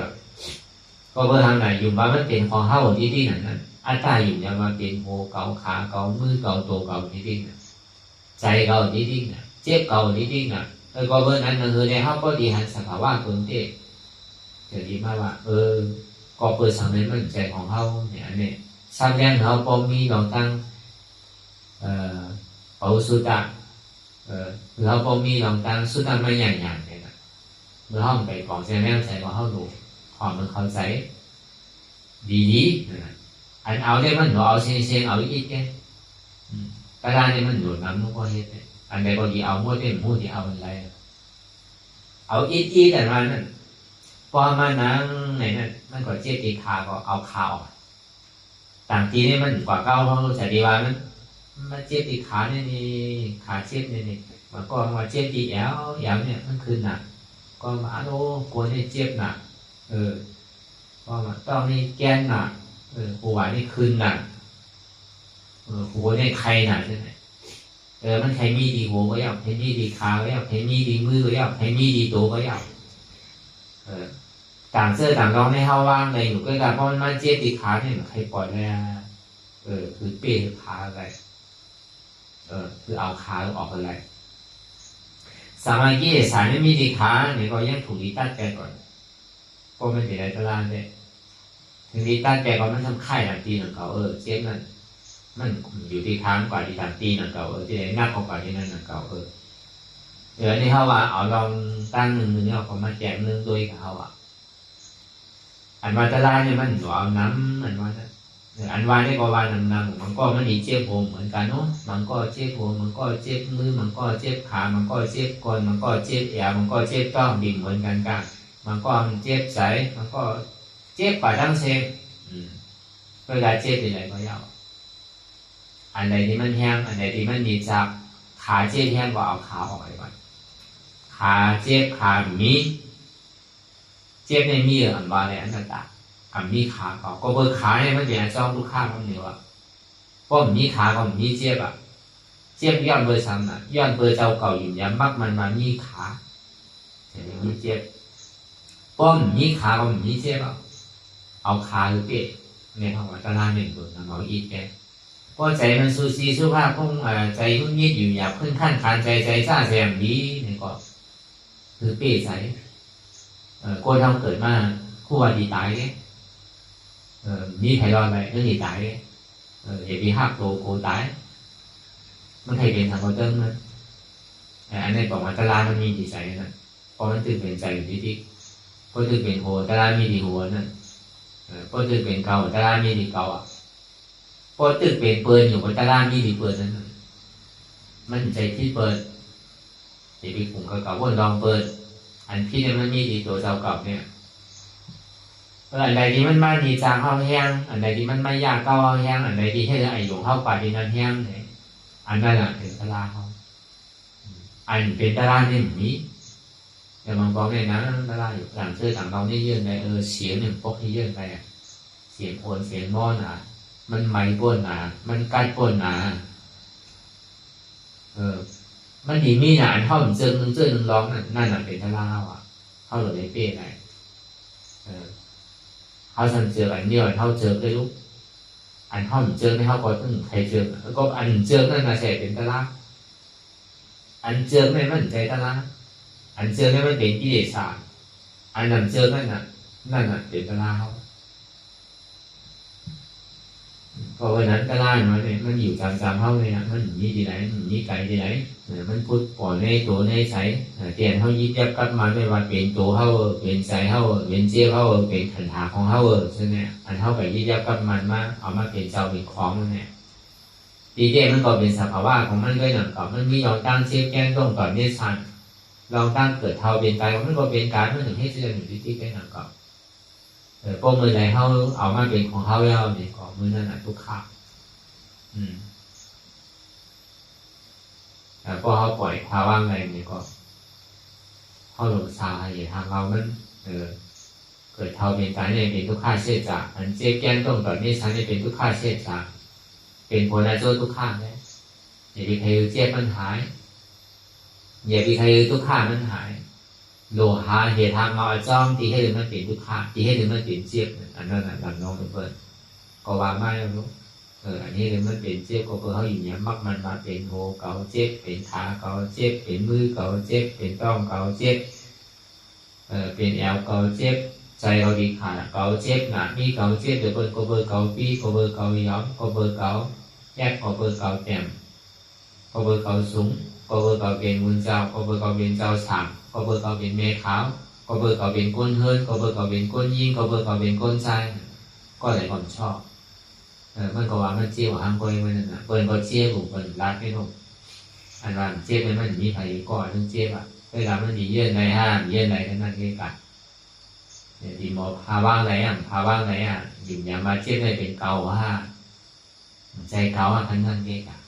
ก็เบอร์ทางไหนอยู่มามันเป็นของเขาที่นั่นอัตตาอยู่เนี่ยมาเป็นโหเกาขาเกามือเกาตัวเกาที่น่ะใจเกาที่น่ะเจ็บเกาที่น่ะก็เบอร์นั้นคือในเขาก็ดีหันสภาวะตัวเด็กเดี๋ยวนี้มาว่าก็เปิดสังเกตมันใจของเขาเนี่ยสร้างแรงเขาพอมีเราตั้งเอาสุดาเราพอมีเราตั้งสุดาไม่ใหญ่ๆเนี่ยนะเมื่อห้องไปกองใจแม่ใจของเขาดูความมันเข้าใจดีอันเอาได้มันเอาเสียงเอาอีกแค่กระดานนี่มันหลุดน้ำมันก็เฮ็ดอันใดก็ดีเอามั่วเต็มมั่วที่เอาอะไรเอาอีแต่ว่านั่นพอมานั่งไหนนั่นมันก็เจ็บตีขาก็เอาขาออกต่างทีนี่มันกว่าเก้าห้องรู้จักดีว่ามันเจ็บตีขาเนี่ยนี่ขาเจ็บเนี่ยนี่มันก็มาเจ็บตีแอวเนี่ยมันคืนหนักก็มาโอ้กลัวนี่เจ็บหนักก็มาต้องนี่แก้นหนักหัวนี่คืนหนักหัวนี่ใครหนักใช่ไหมมันใครมีดีหัวก็อยากใครมีดีขาก็อยากใครมีดีมือก็อยากใครมีดีตัวก็อยากต่างเสื้อต่างรองให้เขาว่างในอยู่ก็ได้เพราะมันมาเจ็บตีขาเนี่ยใครปล่อยเลยคือเปรี้ยขาอะไรคือเอาขาออกอะไรสามัญกิเลสไม่มีตีขาเนี่ยก็ยังถูกดีตัดแกก่อนก็ไม่เป็นไรตลาดเลยถึงดีตัดแกก็มันทำไข่หลังตีหนังเขาเจ็บมันอยู่ที่ค้างกว่าที่ทางตีหนังเก่าที่ไหนนักกว่าที่นั่นหนังเก่าเดี๋ยวนี้เขาว่าเอาลองตั้ง1 เนี่ยเขามาแจก1ตัวกับเขาอันว่าตลาดเนี่ยมันเอาน้ำอันว่าได้ก็ว่าน้ำมันก็มันดีเจ็บหัวเหมือนกันเนาะมันก็เจ็บหัวมันก็เจ็บมือมันก็เจ็บขามันก็เจ็บก้นมันก็เจ็บแอวมันก็เจ็บต้องดิ่งเหมือนกันมันก็เจ็บใจมันก็เจ็บกว่าทั้งเซฟเวลาเจ็บที่ไหนก็ยาวอันใดที่มันแห้งอันใดที่มันดีจับขาเจ็บแห้งก็เอาขาออกไปก่อนขาเจ็บขามีเจ็บในมีอันว่าในอันต่างอันมีขาก็เบอร์ขาเนี่ยมันเป็นจ้องลูกค้ามันเดียวเพราะมีขาก็มีเจ็บเจ็บย้อนเบอร์ซ้ำย้อนเบอร์เจ้าเก่าอยู่ย้ำมักมันมามีขาแต่มีเจ็บเพราะมีขาก็มีเจ็บเอาขาหรือเปะเนี่ยเขาว่าตาราง1 ตัวเอาอีกแกพอใจมันสูสีสุภาพคงใจมุ่งยิดอยู่หยาบขึ้นขั้นขานใจซ่าแซมดีนี่ก็คือเป้ใสคนทำเกิดมาคู่ว่าดีตายเนี่ยมีใครรอดไหมเรื่องดีตายเนี่ยเหตุที่หักโตโคตายมันใครเป็นทางคนเติ้งนะอันนี้บอกว่าตารางมันมีดีใจนะเพราะมันตื่นเป็นใจอยู่ที่ก็ตื่นเป็นโหตารางมีดีหัวนั่นก็ตื่นเป็นเก่าตารางมีดีเก่าพอตึกเป็นเปิดอยู่บนตารางมีดีเปิดนั้นมันใจที่เปิดที่ไปกลุ่มเก่าๆวนลองเปิดอันที่เนี่ยมันมีดีตัวเจ้าเก่าเนี่ย อันใดที่มันมาดีจางเข้าแห้งอันใดที่มันไม่ยากก็แห้งอันใดที่ให้ไอ้หลงเข้าป่าดินนั้นแห้งเนี่ยอันนั้นแหละเป็นตลาเขาอันเป็นตลาเนี่ยนี้แต่บางกองเนี่ยนะตลาอยู่ต่างเชื่อต่างเราเนี่ยเยื่อในเสียงหนึ่งพวกที่เยื่อไปเสียงโอนเสียงม้อนมันไม่ป้นมันใกล้ป้นมันดีมีอันเท่าหนึ่งเจอหนึ่งร้องนั่นเป็นตลาเข้าหรือเป้ไหนเขาฉันเจออันเดียวเท่าเจอได้ลูกอันเท่าเจอไม่เท่าก็ต้องใครเจอแล้วก็อันเจอนั่นใช่เป็นตลาดอันเจอไม่มันใจตลาดอันเจอไม่มันเป็นกิเลสอันนั้นเจอนั่นเป็นตลาดเขาเพราะวันนั้นตลาดมันอยู่จำเข้าเลยนะมันมีที่ไหนมันมีไกลที่ไหนมันพูดปล่อยในตัวในใช้เตียนเขายิบยับกัดมาไม่ว่าเป็นตัวเขาเป็นใจเขาเป็นเจี๊ยบเขาเป็นขันหาของเขาใช่ไหมอันเขาไปยิบยับกัดมันมาเอามาเป็นเจ้าเป็นของมันเนี่ยดีเจมันก็เป็นสภาวะของมันด้วยหนังก่อนมันมีลองตั้งเชฟแกนต้องก่อนเนี่ยชันลองตั้งเกิดเท่าเป็นกายมันก็เป็นการมันถึงให้เสื่อมอยู่ที่แกนหนังก่อนพวกมือไหนเขาเอามาเป็นของเขาแล้วเนี่ยของมือนั่นทุกข์แต่พอเขาปล่อยภาวะอะไรเนี่ยก็เขาหลงสาเหตุทางเรามันเกิดเท่าเป็นการเนี่ยเป็นทุกข์ค่าเสียจากอันเจ๊แก้นต้องต่อนี้ฉันเนี่ยเป็นทุกข์ค่าเสียจากเป็นผลในโจทุกข์ค่าเนี่ยอย่าไปใครเจ๊มันหายอย่าไปใครทุกข์ค่ามันหายโลหะเหตุทางเราจ้องที่ให้ถึงมันเป็นทุกข์ค่าที่ให้ถึงมันเป็นเจี๊ยบอันนั้นลำน้องเปิดก็ว่าไม่รู้อันนี้เลยมันเป็นเจ็บก็เขาอยู่เนี่ยมักมันมาเป็นโหเกาเจ็บเป็นขาเกาเจ็บเป็นมือเกาเจ็บเป็นต้องเกาเจ็บเป็นแอลเกาเจ็บใจเราดีขาเกาเจ็บหนามีเกาเจ็บเดี๋ยวเป็นก็เบอร์เกาปีก็เบอร์เกาย้อมก็เบอร์เกาแยกก็เบอร์เกาแต้มก็เบอร์เกาสูงก็เบอร์เกาเป็นมุนเจ้าก็เบอร์เกาเป็นเจ้าฉ่ำก็เบอร์เกาเป็นเมฆขาวก็เบอร์เกาเป็นก้นเฮิร์นก็เบอร์เกาเป็นก้นยิงก็เบอร์เกาเป็นก้นใจก็เลยความชอบมันก็ว่ามันเจี๊ยบของเปิ้ลมันน่ะเปิ้ลก็เจี๊ยบผมเปิ้ลรักไม่ถูกอันว่าเจี๊ยบมันมีใครก่อนต้องเจี๊ยบเวลามันดีเยื่อในห้ามเยื่อในนั่นเองกันเนี่ยดีหมอพาว่างไหนอยู่อย่ามาเจี๊ยบในเป็นเกาใจเกาทั้งนั้นเองกัน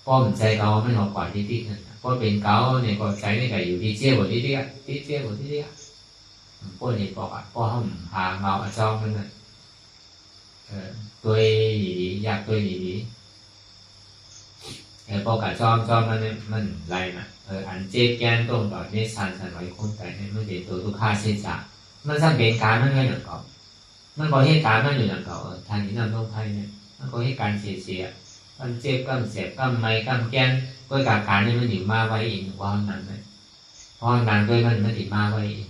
ป้อมใจเกาไม่หอกกว่าที่นั่นเพราะเป็นเกาเนี่ยก็ใจในไก่อยู่ที่เจี๊ยบที่เจี๊ยบพวกนี้บอกพ่อห้องพาเงาจ้องมันน่ะตัวดีอยากตัวดีพอกับจอมมันไรนะอันเจ็บแกนตรงต่อเนี่ยสันไว้คนแต่เนี่ยมันเป็นตัวทุกข์ค่าเสียจากมันสั่งเป็นการมันไม่หนักก่อนมันก็เหตุการณ์มันอยู่หนักก่อนทางนี้นำลงไทยเนี่ยมันก็เหตุการณ์เสียมันเจ็บกำเสียบกำไม้กำแกนก็การเนี่ยมันถึงมาไว้เองว่านั้นเลยเพราะนางด้วยมันถึงมาไว้เอง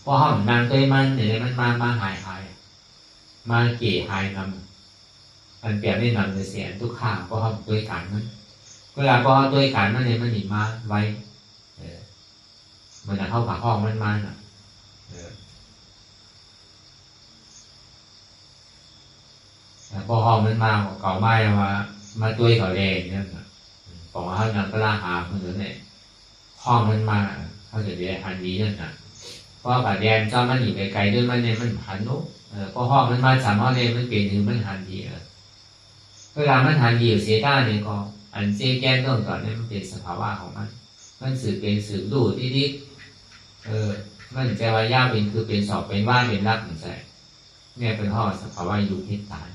เพราะห้องนางด้วยมันเนี่ยมันมาหายมาเกี่ยหายนำมันเปรียบได้นำในเสียทุกข้างเพราะเขาด้วยการมันเวลาพอด้วยการมันเนี่ยมันหนีมาไว้มันจะเข้ากับห้องมันมาน่ะพอห้องมันมาเก่าไม้มาด้วยเขาแรงเนี่ยบอกว่าเขานำกระลาหาคนอื่นเนี่ยห้องมันมาเขาจะเรียกอันนี้นั่นน่ะเพราะกับแดนเจ้ามันอยู่ไกลๆด้วยมันเนี่ยมันหันนุพอห้องมันมาสามห้องเนี่ยมันเปลี่ยนถึงมันหันดีเวลามันหันดีเสียด้าเนี่ยก็อันเจ๊แก้ต้นก่อนเนี่ยมันเป็นสภาวะของมันสื่อเป็นสื่อดูที่มันใจว่ายากเป็นคือเป็นสอบเป็นว่าเป็นรักเหมือนใจเนี่ยเป็นห้อสภาวะอยู่ที่ตาย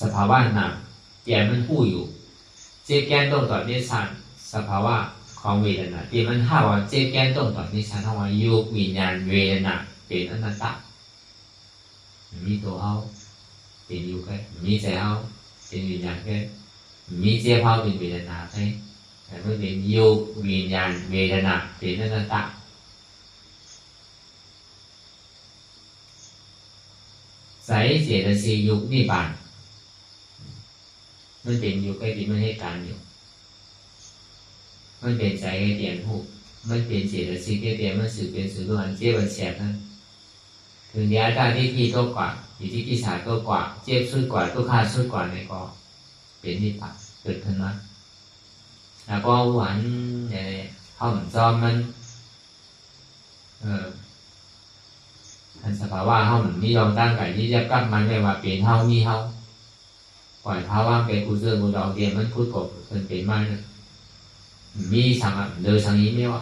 สภาวะหนักแก่มันผู้อยู่เจ๊แก้ต้นก่อนเนี่ยสันสภาวะของเวทนาที่มันถ้าว่าเจ๊แก้ต้นก่อนเนี่ยสันถ้าว่ายุควิญญาณเวทนาเป็นอนัตตามีตัวเขาเป็นอยู่แค่มีใจเขาเป็นวิญญาณแค่มีเจ้าเขาเป็นเวทนาแค่แต่ไม่เป็นยุควิญญาณเวทนาเป็นอนัตตาใส่เจตสิกยุคนิพพานมันเป็นยุคใกล้ที่มันให้การอยู่มันเป็นใจให้เตียนหูมันเป็นเจตสิกให้เตียนมันสื่อเป็นสื่อล้วนเจ้าแฉกนั้นถึงเดียร์ได้ที่ตัวกว่าอยู่ที่ที่สายตัวกว่าเจ็บสุดกว่าตัวขาดสุดกว่าในก็เป็นนิพพานเกิดขึ้นมาแล้วก็หวานเนี่ยห้องจอมมัน อันสภาวะเฮามันมียอมตั้งไก่ที่จะกลับมันไม่ว่าเป็นเฮามีเฮาปล่อยภาวะเป็นกูเสื้อกูดองเดียมันพูดกบเป็นมาเนี่ยมีสังอ่ะเดินสังนี้ไม่ว่า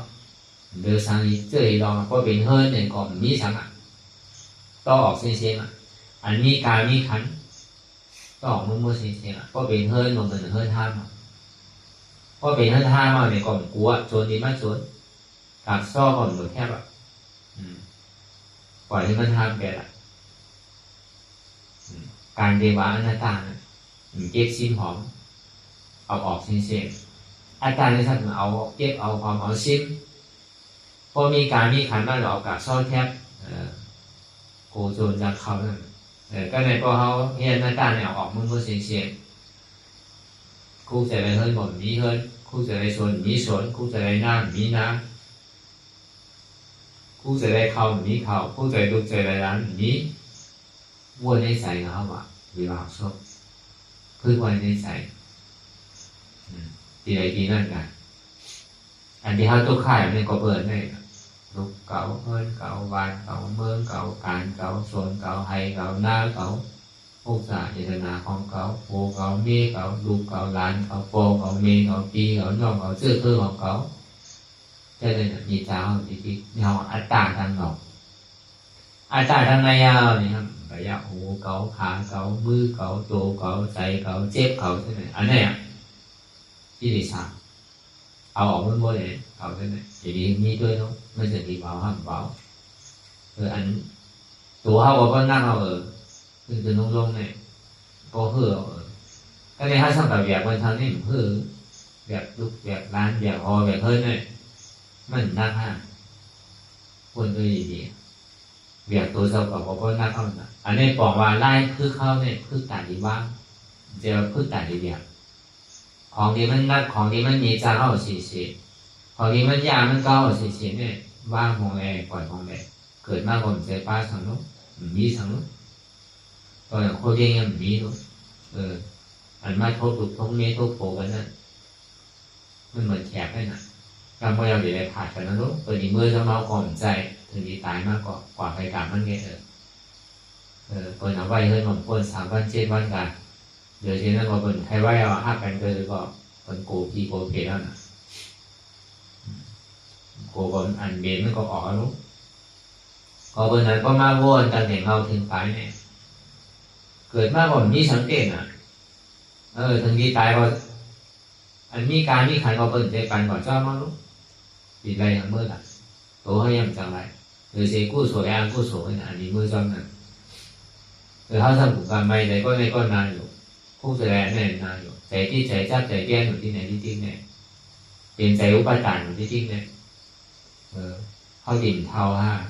เดินสังนี้เจอลองก็เป็นเฮิร์นเนี่ยก็มีสังอ่ะต่อออกเสียงอ่ะอันนี้กายมีขันต่อออกมือเสียงอ่ะก็เป็นเฮิร์นลงเป็นเฮิร์นท่ามาก็เป็นเฮิร์นท่ามาเนี่ยก็กลัวชวนดีมากชวนกัดซ้อก่อนหมดแค่แบบปล่อยให้มันทำไปละการเดวะอนัตตาเก็บซิมหอมเอาออกเสียงอาการในท่านเอาเก็บเอาความเอาซิมพอมีการมีขันมาหลอกกับซ้อแทบโกโจนจากเขานั่นก็ในพอเขาเฮียนอาการเนี่ยออกมือเสียงคู่จะได้เฮิร์นหมดมีเฮิร์นคู่จะได้สวนมีสวนคู่จะได้น้ำมีน้ำคู่จะได้เขามีเขาคู่จะได้ดุจะได้ร้านมีวัวในใส่เขาว่าวิบากชอบพึ่งไว้ในใส่ทีใดทีนั่นกันอันที่เขาตัวข่ายเนี่ยก็เปิดได้ลูกเก่าเฮิร์นเก่าวานเก่าเมืองเก่าการเก่าสวนเก่าไฮเก่าหน้าเก่าพวกสาเจตนาของเก่าโปเก่าเมีเก่าลูกเก่าหลานเก่าโปเก่าเมีเก่าปีเก่าน้องเก่าเสื้อเพื่อของเก่าcho nên là nhị cháu thì nhau ăn tả thằng ngọc ăn tả thằng này thì phải dạo hú cấu khá cấu mư cấu tổ cấu cháy cấu chép cấu thế này anh này ạ chứ thì sao ở bên môi này cấu thế này chỉ đi như tôi thôi bây giờ thì bảo hẳn bảo rồi anh tổ hao ở con năng ở từ nông thôn này có hửa ở cái này hai sang cả việc bên thằng này hửa việc lúc việc lan việc ho việc hơn nàyมันนักฮะคนก็ดีๆเบียกตัวเจ้ากับพ่อนักเข้าน่ะอันนี้บอกว่าไล่คือเข้าเนี่ยคือตัดดีว่างเจ้าคือตัดดีเบียกของที่มันนักของที่มันมีจ้าเข้าสีของที่มันยามันเก้าสีเนี่ยว่างมองแรงปล่อยมองแรงเกิดมากกว่าเจ้าป้าสังนุมีสังนุตอนโคเรียงมีนุอันมาทบถูกทงเมทุกโผกันนั่นมันเหมือนแฉกได้น่ะการพยายามจะผ่านกันนะลูกตัวนี้มือจะมาก่อนใจถึงดีตายมากกว่าไปกลับมันไงคนเอาไว้เฮ้ยมันคน3 วัน 7 วันกันเดี๋ยวเช่นนั้นพอคนใครไว้เอาหักกันก็เลยก็คนโกพีโกเพแล้วนะโกคนอันเบนมันก็ออกลูกก็เบอร์นั้นก็มาวนตั้งแต่เงาถึงปลายเนี่ยเกิดมาก่อนมีสังเกตนะถึงดีตายก็อันมีการมีขันก็เปิดใจกันก่อนเจ้ามาลูกvì đây là mơ là tổ hay em chẳng lại người sẽ cứu sổ em cứu sổ anh đi mơ trong này người hao thầm cũng mày đấy con nào rồi không phải là này nào rồi chạy đi chạy chắc chạy đen rồi đi này đi tin này tiền chạy úp ba tàn rồi đi tin này hao tìm thao ha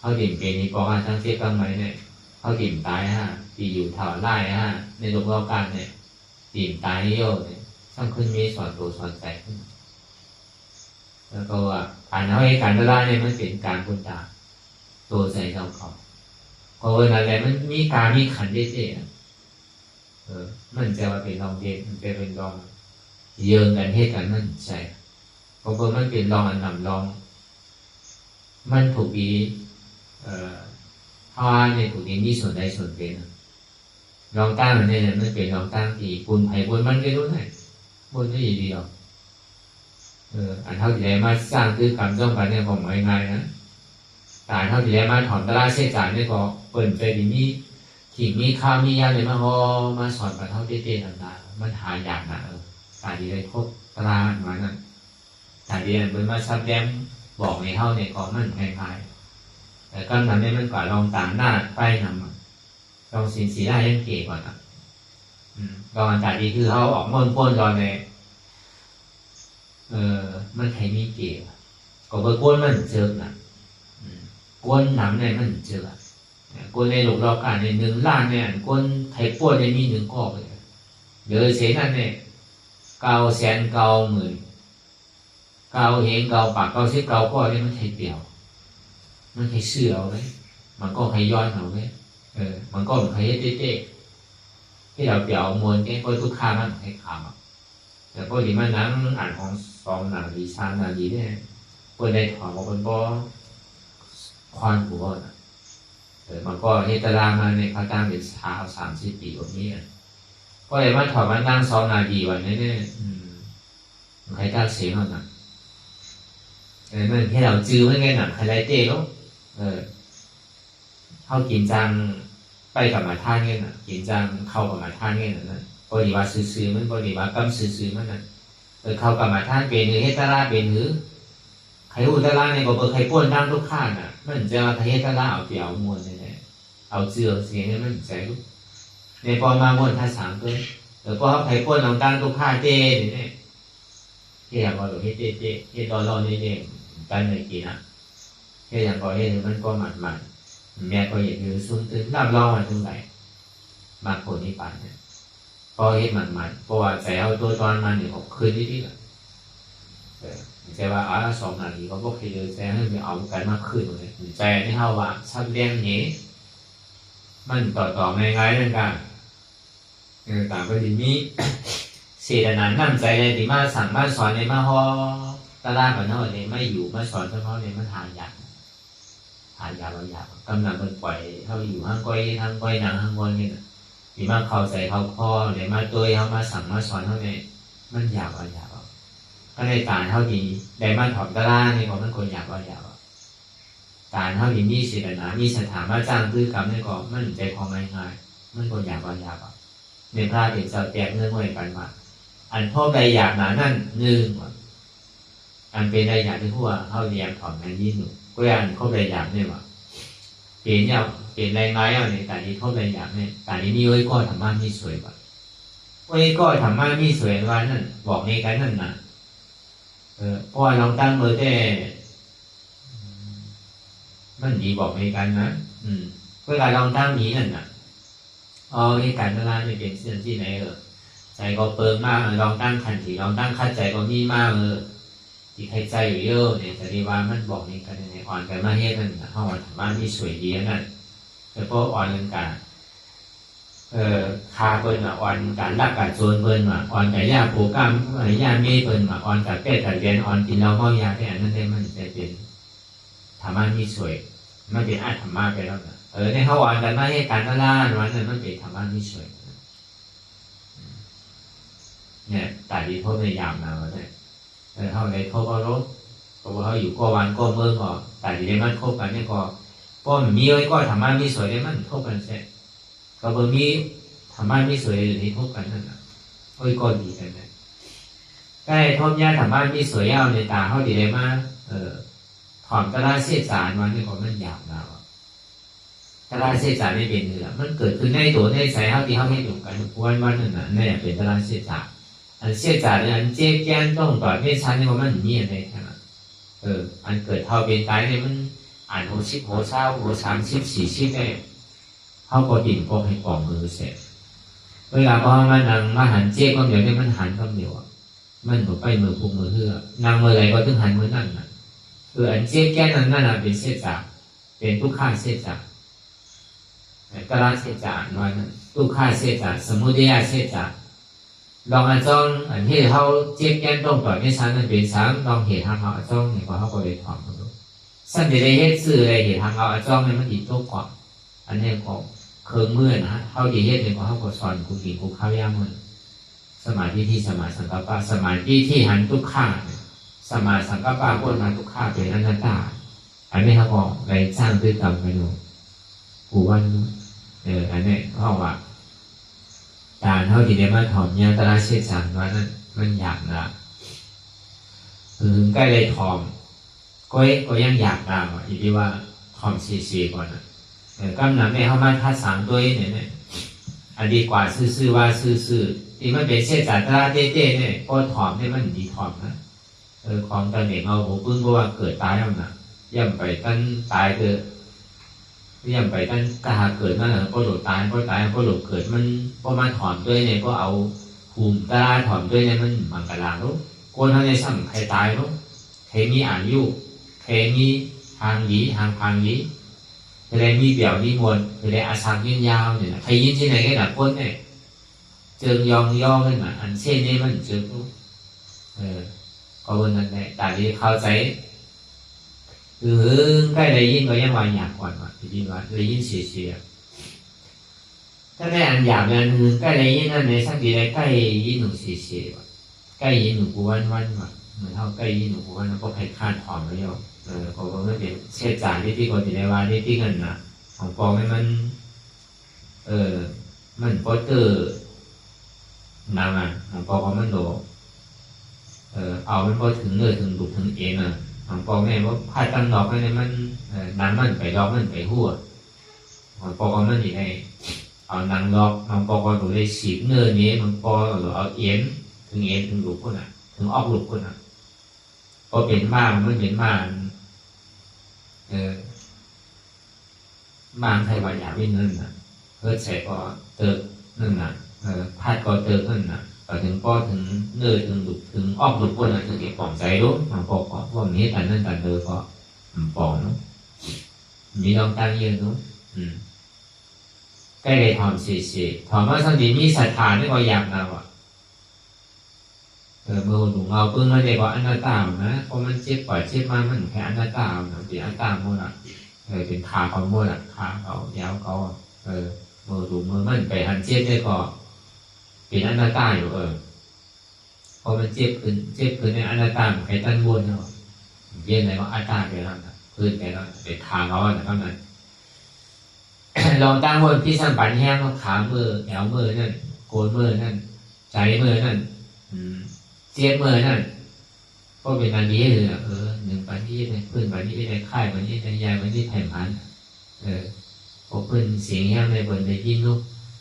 hao tìm tiền đi có ha sang xếp con mày này hao tìm tái ha thì dù thảo lại ha nên lúc lo can này tìm tái vô này sang khuyên mi sòn tổ sòn chạyแล้วก็ว่าการเอาให้การได้เนี่ยมันเป็นการพุทธาตัวใส่เราเขาเพราะว่าอะไรมันมีการมีขันเจ๊มันจะว่าเป็นรองเด่นมันจะเป็นรองเยืองกันให้กันมันใช่เพราะว่ามันเป็นรองอันนำรองมันถูกดีภาวะเนี่ยถูกดีมีส่วนใดส่วนเป็นรองตั้งเนี่ยมันเป็นรองตั้งที่บุญไผ่บุญมันก็รู้ไหนบุญไม่ดีหรอกอันเท่าที่แล้วมาสร้างคือการจ้องกันเนี่ยผมง่ายๆนะแต่เท่าที่แล้วมาถอนตลาดเสียจ่ายเนี่ยก็เปิดใจดีมีถิ่งมีข้าวมียาเลยมาสอนกันเท่าเจ๊ๆต่างๆมันหายากนะแต่ที่ได้พบตลาดมานั่นแต่ที่นั่นเป็นมาซับแดมบอกในเท่าเนี่ยก็มันคล้ายๆแต่ก็นั้นเนี่ยมันกว่าลองต่างหน้าไปนำลองสินสีได้ยังเก๋กว่านะลองแต่ดีคือเขาออกม้วนพ้นตอนในมันใครมีเกี่ยวก็ไปกวนมันเจอนะกวนน้ำในมันเจอกวนในหลกรอบการใน1 ล้านเนี่ยกวนไทยป้วนในมี1 ข้อเลยเดี๋ยวเสียนั่นเนี่ย990,000เหงปาก10ข้อเนี่ยมันใครเปลี่ยวมันใครเสื่อเอาเลยมันก็ใครย้อนเอาเลยมันก็ใครเจ๊ที่เราเปลี่ยวมวลแค่ก็ทุกข้ามันใครขำแต่พอดีมันนั่งอ่านของ2 นาที3 นาทีเนี่ยคนได้ถอนมาคนบ่ควานหัวนะ มันก็เฮตรามาในเขาตั้งเป็น30 ปีแบบนี้ก็เลยมาถอดมันตั้ง2 นาทีวันนี้เนี่ยใครตั้งเสียงเขาหนักมันให้เราจื้อไม่ไงหนักใครไรเต้ก็เข้ากินจังไปกับมาท่านเงี้ยน่ะกินจังเข้ากับมาท่านเงี้ยน่ะบริวารซื้อมันบริวารกำซื้อมันน่ะเข้ากับมาท่านเป็นหรือเฮตราเป็นหรือใครอุตราเนี่ยก็ใครป้วนตั้งทุกข้าน่ะมันจะใครเฮตราเอาเปรียวมวลเนี่ยเอาเจือเสียงเนี่ยมันใส่ลูกในพอมามวลท่า3ตัวแต่พอใครป้วนลองตั้งทุกข้าเต้เนี่ยเฮียบอกหรือเฮเต้เฮตรอเนี่ยกันเลยกินอ่ะเฮียอย่างก่อเฮมันก็หมันแม่ก็อยากอยู่สูงตื่นรับรองมาถึงไหนมาผลนิพพานเนี่ยพอเห็นมันเพราะว่าใจเอาตัวตอนมันเนี่ยผมคืนนิดๆแหละใจว่า2 นาทีก็บอกให้เดินใจให้ไปเอากันมากขึ้นเลยใจที่เขาว่าชัดเลี้ยงนี้มันต่อง่ายๆเรื่องการต่างประเด็นนี้เสียดายนั่นใจเลยที่มาสั่งมาสอนในมาฮอตลาดมันเท่านี้ไม่อยู่มาสอนเฉพาะในมันหายากเราอยากกำลังมันปล่อยเขาอยู่ห้างก้อยหนังห้างก้อยนี่นะที่มาเข้าใจเขาคอเนี่ยมาตัวเขามาสั่งมาสอนเขาเนี่ยมันอยากก็ในการเท่านี้ได้มาถอดตะล่านี่ก็มันคนอยากการเท่านี้มีศีลนะมีสถามาจ้างซื้อกรรมนี่ก็มันใจของง่ายๆมันคนอยากในพระเด็กจะแตกเงื่อนไขกันว่าอันพ่อใดอยากหนานั่นอันเป็นใดอยากที่หัวเขาเรียนถอดงานยิ่งหนูก็อันพ่อใดอยากเนี่ยว่าเปลี่ยนเนี่ยเปลี่ยนแรงน้อยเอาในการนี้พ่อใดอยากเนี่ยการนี้มีไว้ก็ทำมามีสวยกว่าไว้ก็ทำมามีสวยว่านั่นบอกในการนั่นนะเพราะเราตั้งมือแต่มันดีบอกในการนะเวลาเราตั้งนี้นั่นน่ะในการเวลาไม่เป็นเส้นที่ไหนใจก็เปิงมากลองตั้งขันถีลองตั้งคัดใจก็มีมากที่ใครใจอยู่เยอะเนี่ยจะดีว่ามันบอกในการในอ่อนกันมาเฮ็ดนั่นเขาว่าบ้านที่สวยดีนั่นแต่พวกอ่อนเรื่องการคาเปิ้ลอ่อนการรักการโจรเปิ้ลอ่อนแต่ยาผูกกล้ามยาเม่เปิ้ลอ่อนกับเป็ดกับเรียนอ่อนกินเหล้าเมายาแค่นั้นได้มันจะเป็นธรรมะที่สวยมันเป็นธรรมะไปแล้วนะในเขาอ่อนกันมาให้การล่าวันนั้นมันเป็นธรรมะที่สวยเนี่ยแต่ดีโทษในยามนะวะเนี่ยเขาในโทษก็รู้เพราะว่าเขาอยู่ก็วันก็เมื่อก็แต่ดีได้มันโทษกันเนี่ยก็มีไว้ก็ธรรมะที่สวยได้มันโทษกันเสร็จก็เบอร์มีธรรมะที่สวยอยู่ในโทษกันนั่นนะก็ดีกันนะใกล้โทษยาธรรมะที่สวยเอาในตาเขาดีได้มากถอมตะลาเสียสารวันนี้ก็มันหยาบแล้วตลาดเสียสารไม่เป็นเนื้อมันเกิดขึ้นในตัวในใจเขาที่เขาให้อยู่กันวันนึงน่ะเนี่ยเป็นตลาดเสียสารอันเสียสารอันเจ๊แก้นต้องต่อไม่ชันนี่มันนี่อะไรแค่นั้นอันเกิดเท่าเป็นตายเนี่ยมันอ่าน60 หัวเช้าหัว30 40ได้เขาก็ดิ่งพกให้กล่องมือเสร็จเวลาพอมานั่งมาหันเจ๊ก็เดี๋ยวเนี่ยมันหันก็เดียวมันหมดไปมือพุงมือเหือนางเมื่อไรก็ถึงหันมือนั่นน่ะอันเจ๊แก้นนั่นน่ะเป็นเสียสารเป็นทุกข้าเสียสารตลาดเสียจานวันตู้ค่าเสียจานสมุทัยเสียจานลองอันจ้องอันที่เขาเจ็บแก้นต้องต่อไม่ชั้นนั่นเป็นชั้นลองเหตุทางเอาจ้องเนี่ยก็เขาก็เลยถอดมาดูสั้นเดี๋ยวได้เหตุสื่ออะไรเหตุทางเอาจ้องเนี่ยมันดีตัวกว่าอันนี้ก็เครื่องมือนะเขาดีเหตุเนี่ยก็เขาก็สอนกูกินกูข้าวยามือสมาธิที่สมาสังกัปปะสมาธิที่หันทุกข้าสมาสังกัปปะพ้นมาทุกข้าเป็นอนัตตาอันนี้เขาบอกไปสร้างพฤติกรรมไปดูกูวันอันนี้เขาว่าการเท่าที่ได้มาถอมยาตราเสียสารว่านั้นมันอยากละใกล้เลยถอมก็ยังอยากตามอีกที่ว่าถอมซีก่อนนะกำลังเนี่ยเขามาทัด3ตัวเนี่ยอันดีกว่าซื่อว่าซื่อที่มันเป็นเสียสารตราเต้เนี่ยก็ถอมให้มันดีถอมนะของตอนเด็กเอาหัวพึ่งเพราะว่าเกิดตายแล้วนะย่ำไปตั้งตายเกิดเรียมไปตั้งกาเกิดมาแล้วก็หลุดตายก็หลุดเกิดมันก็มาถอนด้วยเนี่ยก็เอาภูมิตาถอนด้วยเนี่ยมันมังกรลางรู้คนทั้งในสั่งใครตายรู้ใครมีอ่านยู่ใครมีทางหยีทางพังหยีใครมีเบี่ยวมีมวลใครอาศัยยืนยาวเนี่ยใครยืนที่ไหนก็ดับพ้นเนี่ยเจิงยองย่อขึ้นมาอันเช่นนี้มันเจิงรู้ก็วันนั้นแหละแต่ที่เข้าใจ คือใกล้ได้ยินก็ยังว่าอยากก่อนว่าได้ยินว่าได้ยินเสียถ้าได้อันอยากนั้นคือใกล้ได้ยินนั่นในสักทีได้ใกล้ยินหนูเสียว่าใกล้ยินหนูกูวันว่าเหมือนเท่าใกล้ยินหนูกูวันก็ใครคาดถอนไม่ยอมเขาก็ไม่เป็นเชื่อจ่ายที่คนที่ได้ว่าที่เงินนะของปองให้มันมันโปสเตอร์นางอ่ะของปองมันโดเอามันพอถึงเลยถึงดุถึงเองอ่ะของปองแม่ว่าพาตั้งดอกนี่มันน้ำมันไปดอกมันไปหัวของปองมันอย่างไรเอานางดอกของปองก็ดูได้สีเนื้อนี้มันปองเอาเอ็นถึงเอ็นถึงดุคนอ่ะถึงออกดุคนอ่ะพอเป็นบ้านมันเป็นบ้านบ้านไทยว่าอยากวิ่งเงินอ่ะเพื่อใช้ก็เติมนั่นน่ะพาดก็เติมนั่นน่ะถึงก็ถึงเนื้อถึงดุถึงออกดุคนอ่ะถึงเก็บปองใจรู้ของปองก็ว่ามีแต่นั่นแต่เนื้อก็ปองนู้มีลองตั้งเยอะนู้ใกล้เลยทอมเสียทอมว่าสังเกตมีศรัทธาที่ก็อยากเราอ่ะเมื่อหนุ่มเราเพิ่งมาเด็กว่าอันนาตานะเพราะมันเจ็บปล่อยเจ็บมามันแค่อันนาตาเนาะเป็นอันตาโมน่ะเป็นขาเขาโมน่ะขาเขายาวเขาเมื่อหนุ่มเมื่อมันไปหันเจ็บได้ก็เป็นอันนาตาอยู่พอมันเจ็บขึ้นในอันนาตาใครตั้งบนเนาะเย็นเลยว่าอันตาไปแล้วนะพื้นไปแล้วเป็นขาเขาแต่ข้างในลองตั้งบนที่สัมปันแห้งขามือแถวมือนั่นโกนมือนั่นใจมือนั่นเจ็บมือนั่นก็เป็นอันนี้เลยหนึ่งปันนี้ในพื้นปันนี้ในค่ายปันนี้ในยายปันนี้แผ่นพันพอพื้นเสียงแห้งในบนในยิ่งลุก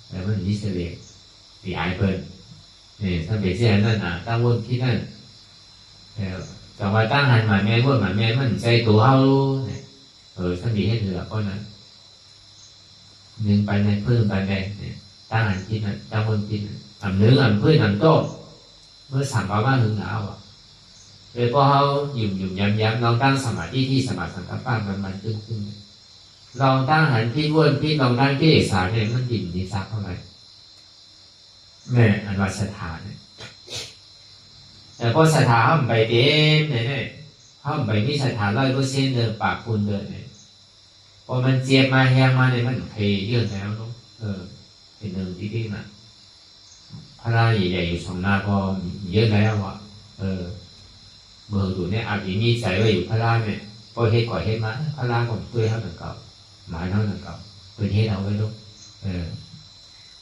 แต่มันยิ่งเสียดีอายเพิ่นนี่ถ้าเป็นเช่นนั้นตั้งบนที่นั่นแต่ว่าตั้งหันหมายแม่บนหมายแม่มันใจตัวเฮาท่านดีให้เถื่อก็นั้นหนึ่งปันในพื้นปันแดงตั้งหันที่นั่นตั้งบนที่นั่นเนื้อพื้นโต๊ะเมื่อสั่งว่าหึงหนาวโดยพอเขาหยุ่มย้ำลองตั้งสมาธิที่สมาสังกัปปะมันขึ้นลองตั้งหันพี่ว้วนพี่ลองตั้งพี่เอกสารเนี่ยมันดิ่มดีซักเท่าไหร่แม่อันว่าสถานเนี่ยแต่พอสถานห้ามไปเต็มเนี่ยห้ามไปมีสถาน100%เดินปากคุณเดินเนี่ยพอมันเจ็บมาแห้งมาเนี่ยมันเพยเยอะแล้วเนาะเป็นหนึ่งที่น่ะพระราใหญ่ๆอยู่สองหน้าก็เยอะแล้วอ่ะเมื่ออยู่เนี่ยอาจจะมีใจไว้อยู่พระราเนี่ยพอเฮ็ดก่อเฮ็ดมาพระราของตัวเท่านั้นเก่าหมายเท่านั้นเก่าเป็นเฮ็ดเอาไว้ลูก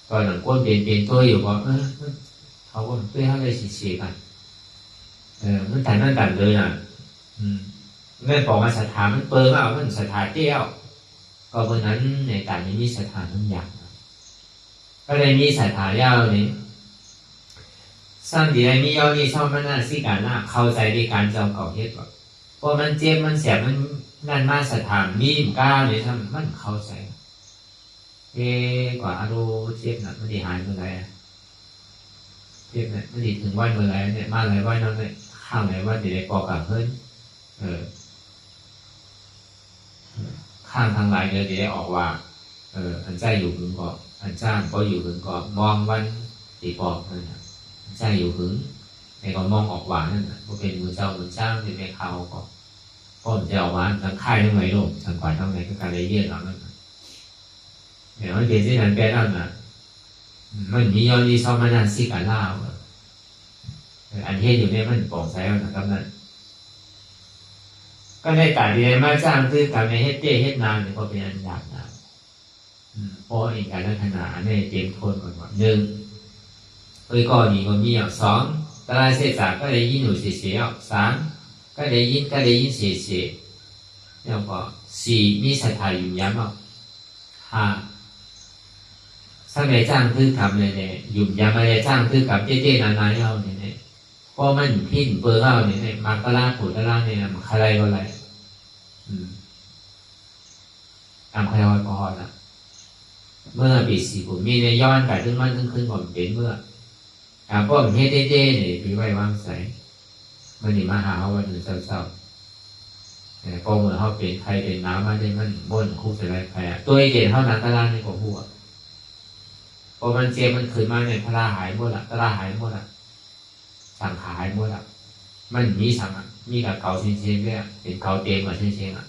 ตอนหลังก้นเป็นตัวอยู่ก็เขาก็ตัวเท่าไรเสียกันมันแต่นั่นแต่เลยน่ะแม่บอกมาสถานมันเปิงเอามันสถานเตี้ยวก็เพราะนั้นในการนี้มีสถานมันอยากก็เลยมีสถานยาวนี้สร้างดีได้มียอนี่ชอบมันน่าสิการน่าเข้าใจในการเจ้าเก่าเฮ็ดว่าพอมันเจ็บมันแสบมันนั่นมาสถานมีมก้าเลยทำมันเข้าใจกว่าอารมณ์เจ็บน่ะมันดีหายเมื่อไรเจ็บเนี่ยมันดีถึงวันเมื่อไรเนี่ยมาอะไรวันนั้นเนี่ยข้างไหนว่าดีได้ปอกกับเพิ่นข้างทางหลายเดือนดีได้ออกว่าอันใจอยู่หึงก็อันจ้างก็อยู่หึงก็มองวันตีปอกนั่นนะใจอยู่หึงในก็มองออกหวานนั่นนะก็เป็นมือเจ้ามือจ้างเป็นแม่ข้าวก็มันจะออกหวานทั้งค่ายทั้งไหนลงทั้งกว่าทั้งไหนก็การได้เยี่ยมเรานั่นนะเดี๋ยวมันเป็นที่นั้นแปลนั่นนะมันมียอดที่ชอบมานั่นสิการเล่าอันเทศอยู่ในมันปองใช้เอานะครับนั่นก็ในการที่ได้มาจ้างคือการในเฮ็ดเต้เฮ็ดนานเนี่ยก็เป็นอันยากนะเพราะอีกการลักษณะในเตรียมคนก่อนว่า1ก็มีก็มี2ตารางเศษ3ก็ได้ยินอยู่เสีย3ก็ได้ยินเสียแล้วก็4มีศรัทธาอยู่ย้ำ5สังเกตจ้างคือคำเนี่ยอยู่ย้ำอะไรจ้างคือกับเจ๊ๆนานๆเอาเนี่ยเพราะมันพิ้นเปอร์เอาเนี่ยมากระลาผูตะลาเนี่ยมันอะไรก็อะไรตามใครว่าพอละเมื่อปี4ผมมีในย้อนแต่ขึ้นมันขึ้นผมเป็นเมื่อพวกเฮ็ดเจ๊เนี่ยพี่ไว้วางใส่มันนี่มาหาวันหนึ่งเศร้าๆพอเมื่อเขาเป็นใครเป็นน้ำมาได้มันบ่นคู่ใส่ไรใครตัวเย็นเท่านั้นตะลาในของหัวพอมันเจ็บมันขึ้นมาในพระหายหมดละตะลาหายหมดละสังขารหมดละ มันมีสังอ่ะมีกับเก่าเชียงๆด้วยเป็นเก่าเต็มกับเชียงๆอ่ะ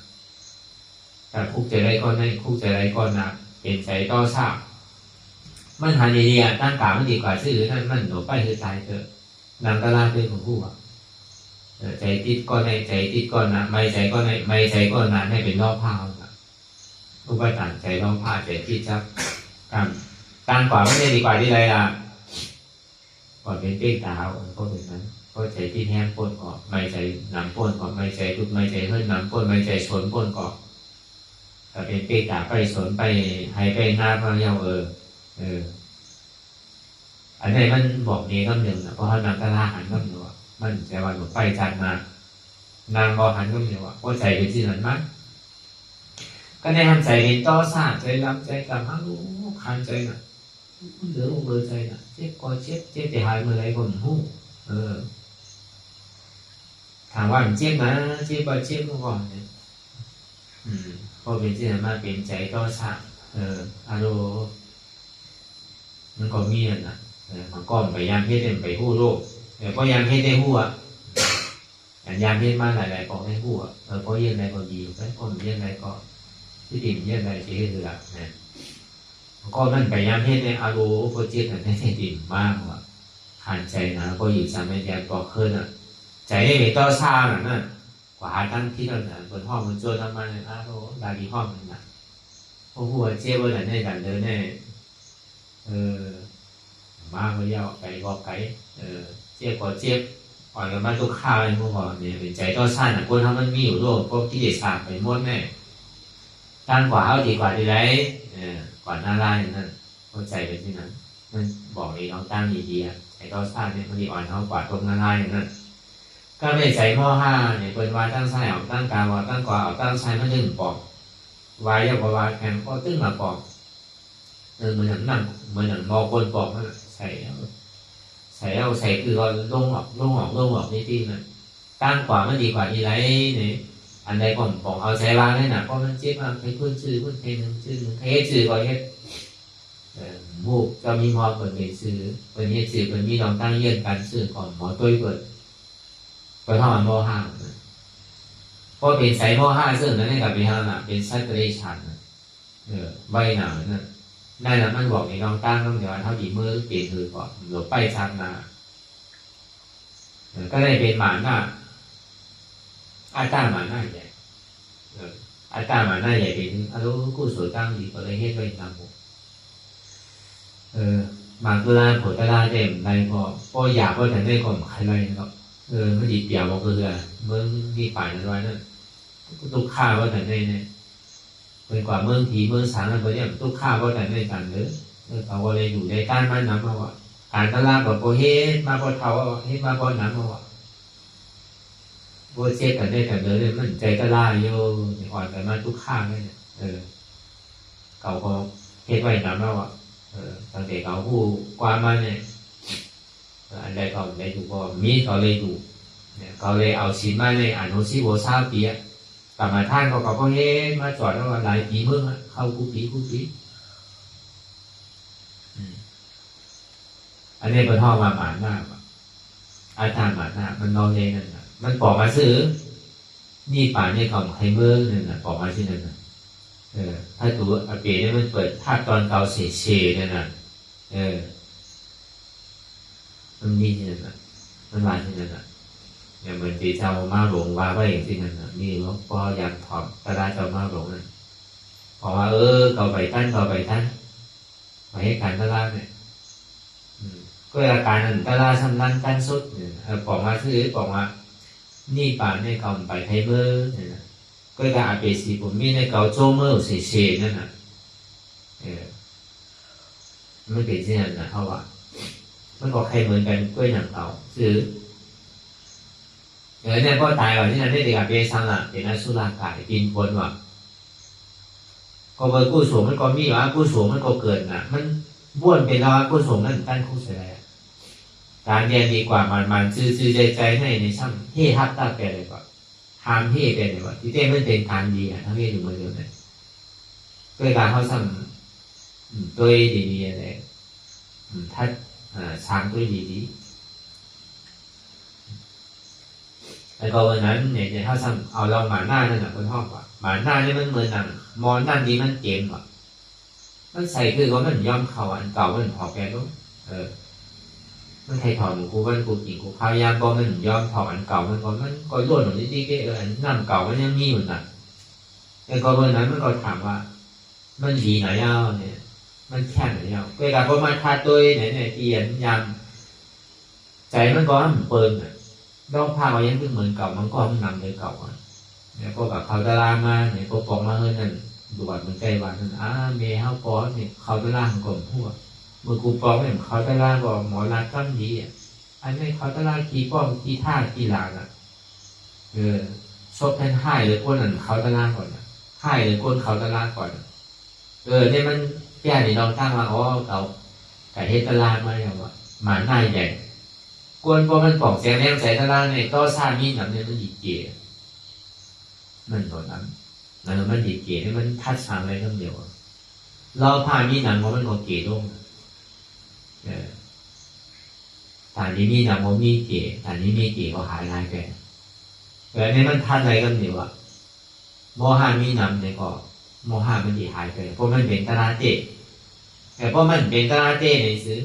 แต่คุกใจไรก็ในคุกใจไรก็นะเป็นใจต่อทราบมันหาดีๆอ่ะตั้งกามันดีกว่าชื่อนั่นมันหนูไปคือตายเถอะนำตลาดเป็นของผู้อ่ะใจติดก็ในใจติดก็นะไม่ใจก็ในไม่ใจก็นะให้เป็นรอบผ้าผู้ประจานใจรอบผ้าใจติดจับการกว่าไม่ได้ดีกว่าที่ไรล่ะก่อนเป็นเป้งตาวก็เป็นนั้นก็ใจที่แห้งป้นก่อนไม่ใจหนังป้นก่อนไม่ใจทุกไม่ใจเฮ้ยหนังป้นไม่ใจสวนป้นก่อนแต่เป็นเป้งตาไปสวนไปให้ไปหน้าพระเยาอันนี้มันบอกนี้คำหนึ่งนะเพราะเขานำตลาหันคำหนึ่งว่ามันแต่ว่าหนูไปจันมานางบอหันคำหนึ่งว่าใจเป็นสิ่งนั้นมั้งก็ในทำใจเป็นต่อสาใจลำใจกำฮังรู้คันใจน่ะเหลือเบอร์ใจน่ะเจ็บก็เจ็บแต่หายเมื่อไรก็ไม่รู้ถามว่าเจ็บนะเจ็บก็เจ็บก่อนเนี่ยพอเป็นสิ่งนั้นมาเป็นใจต่อสาอารมณ์มันก็มีนะมันก็ไปยามเพศไปหู้โลกแต่พอยามเพศได้หู้ยามเพศมาหลายๆปอกได้หู้เพราะเยี่ยนอะไรก็ดีเพราะเยี่ยนอะไรก็ที่ดิ่มเยี่ยนอะไรที่คือละนะก็มันไปยามเพศในอารมณ์โปรเจกต์นั้นให้ดิ่มมากว่าหันใจนะก็อยู่สามแยกก็ขึ้นใจได้ไม่ต่อชาน่ะกว่าทั้งที่เราเนี่ยบนห้องมันโจรทำมาเนี่ยอารมณ์ดาดีห้องมันนะเพราะหัวเจี๊ยบเนี่ยในการเดินเนี่ยมาเขาเยาไก่ก็ไก่เจ็บก็เจ็บอ่อนกับมาตุกข้าวไอ้พวกเนี่ยเป็นใจต่อสั้นอ่ะคนทำมันมีอยู่โลกพวกที่เด็ดขาดไปหมดแน่ตั้งกว่าเอาดีกว่าดีไรกว่าหน้าไล่นั่นเข้าใจไปที่นั้นมันบอกเองเขาตั้งดีๆใจต่อสั้นเนี่ยมันดีอ่อนเขากว่าตรงหน้าไล่นั่นก็ไม่ใจหม้อห้าเนี่ยเป็นวายตั้งไส้เอาตั้งกาว่าตั้งกว่าเอาตั้งไส้มันถึงปอกวายยาวกว่าวายแข็งก็ตึ้งมาปอกเหมือนอย่างนั้นเหมือนอย่างมอคนปอกนั่นใส่คือก็ลงออกนี่ที่นั่นตั้งกว่ามันดีกว่าที่ไรเนี่ยอันใดก่อนปอกเอาใส่วางได้หนักเพราะมันเจ็บมากให้เพื่อนชื่อเพื่อนเพลงชื่อให้ชื่อก็เฮ็ดมูกก็มีมอเปิดเป็นชื่อเป็นเฮ็ดชื่อเป็นมีลองตั้งเยื่อกันชื่อก่อนหมอตุ้ยเปิดเท่ามันมอห้าเพราะเป็นใส่มอห้าซึ่งนั้นกับเป็นห้าน่ะเป็นซัตเตอร์ชันใบหนานั่นได้แล้วมันบอกในน้องตั้งต้องเดี๋ยวเท่าดีมือเปลี่ยนคือก่อนหลบไปชันนาก็ได้เป็นหมาหน้าอาตาหมาหน้าใหญ่อาตาหมาหน้าใหญ่เป็นอารมณ์กู้สวยตั้งดีก็เลยเฮ็ดไว้ตามผมหมาตุลาผลตลาเต็มไรพออยากก็จะได้ก่อนใครไรนะครับไม่ดีเปี่ยวก็คือเมื่อที่ป่านนั้นไว้นั่นทุกข้าก็จะได้เนี่ยเป็นกว่าเมืองผีเมืองสางอะไรเนี่ยทุกข้าก็แต่ในกันเลยเขาก็เลยอยู่ในก้านมันน้ำมาว่าการตลาดแบบโบเฮมาพอเท่าเฮมาพอน้ำมาว่าโบเช็คกันได้แต่เลยมันใจตลาดโยอ่อนแต่มาทุกข้าเลยเนี่ยเขาก็เฮ็ดไว้น้ำมาว่าตั้งแต่เขาผู้กว่ามาเนี่ยอันใดเขาได้ถูกก็มีเขาเลยถูกเนี่ยเขาเลยเอาชิ้นมาในอนุชิโบซาเปียกลับมาท่านเขาก็เฮ้มาจอดแล้วว่าหลายปีมึงเข้ากูปีอันนี้เป็นห้องมาหมาหน้าอาจารย์หมาหน้ามันนอนเองนั่นน่ะมันปอกมาซื้อนี่ป่าเนี่ยเขาไฮเมอร์นั่นน่ะปอกมาที่นั่นน่ะถ้าตัวอาเปียเนี่ยมันเปิดภาพตอนเกาเฉยนั่นน่ะมันมีที่นั่นน่ะมันมาที่นั่นน่ะอย่างเหมือนที่เจ้ามาหลงว่าไว้อย่างที่นั่นนี่ว่าพออยากถอดกระดาษเจ้ามาหลงนั่นบอกว่าเขาไปท่านไปให้การตลาดเนี่ยก็อาการนั้นตลาดสำนักการสุดบอกมาซื้อบอกว่านี่ป่านในเขาไปไทเบอร์เนี่ยก็การอาเปสีผมมีในเขาโจเมอร์เฉยนั่นน่ะไม่เป็นเช่นนั้นนะเขาว่ามันก็ใครเหมือนกันก็อย่างเขาซื้อเนี่ยก็ตายว่าที่นั่นได้เด็กอาเปซังอ่ะเป็นนักสุรากายกินคนว่ะก็เบอร์กู้สูงมันก็มีว่ากู้สูงมันก็เกิดน่ะมันบ้วนเป็นแล้วกู้สูงนั่นตั้งคู่เสียแล้วการเรียนดีกว่ามันซื่อใจในช่างเฮ่ฮัตตาแปลเลยว่าทำเฮ่เป็นเลยว่าที่เต้มันเป็นการดีอ่ะทั้งเฮ่อยู่เหมือนเดิมเลยด้วยการเขาสั่งด้วยดีๆอะไรถ้าช้างด้วยดี แล้วก็วันนั้นเนี่ยถ้าซ้ำเอาเราหมาหน้านั่นแหละคนห้องว่ะหมาหน้านี่มันเหมือนหนังมอนนั่นดีมันเกมว่ะมันใส่คือว่ามันย่อมเขาอันเก่ามันถอดแกรู้มันใครถอดหมูกูวันกูกินกูข้าวยามก็มันย่อมถอดอันเก่ามันก็ล้วนหนูนิดๆก็อันน้ำเก่ามันยังมีอยู่น่ะแล้วก็วันนั้นมันก็ถามว่ามันดีไหนเอ้าเนี่ยมันแค่ไหนเอ้าเวลาพอมาทาตัวเนี่ยเปลี่ยนยามใจมันก็มันเปิลน่ะเราพาเขายังเหมือนเก่ามันก็มันนำเลยเก่าเนี่ยพวกแบบเขาตะลามาเนี่ยพวกปองมาเฮ้ยนั่นดูว่ามันใกล้วันนั่นเมย์เขาก้อนเนี่ยเขาตะลาก่อนพวกมือกูปองเนี่ยเขาตะลาก็หมอรัดตั้งดีอันนี้เขาตะลาขี่ป้อมขี่ท่าขี่ลานชอบแทนให้เลยคนนั้นเขาตะลาก่อนให้เลยคนเขาตะลาก่อนเนี่ยมันแก่ในดองตั้งมาเขาไก่เฮตตะลามาอย่างว่าหมาหน้าใหญ่กวนพอมันปอกเสียงแรงใส่ตะลาเนี่ยก็ซามีหนังเนี่ยมันหยิบเกี่ยมันโดนนั้นมันหยิบเกี่ยให้มันทัดสามอะไรทั้งเดียวเราพามีหนังเพราะมันโอเกี่ยลงฐานนี้มีหนังเพราะมีเกี่ยฐานนี้มีเกี่ยก็หายลายแก่แต่ในมันทัดอะไรกันเดียวโมหะมีหนังเนี่ยก็โมหะมันดีหายไปเพราะมันเป็นตราเจแต่เพราะมันเป็นตราเจในซึ้ง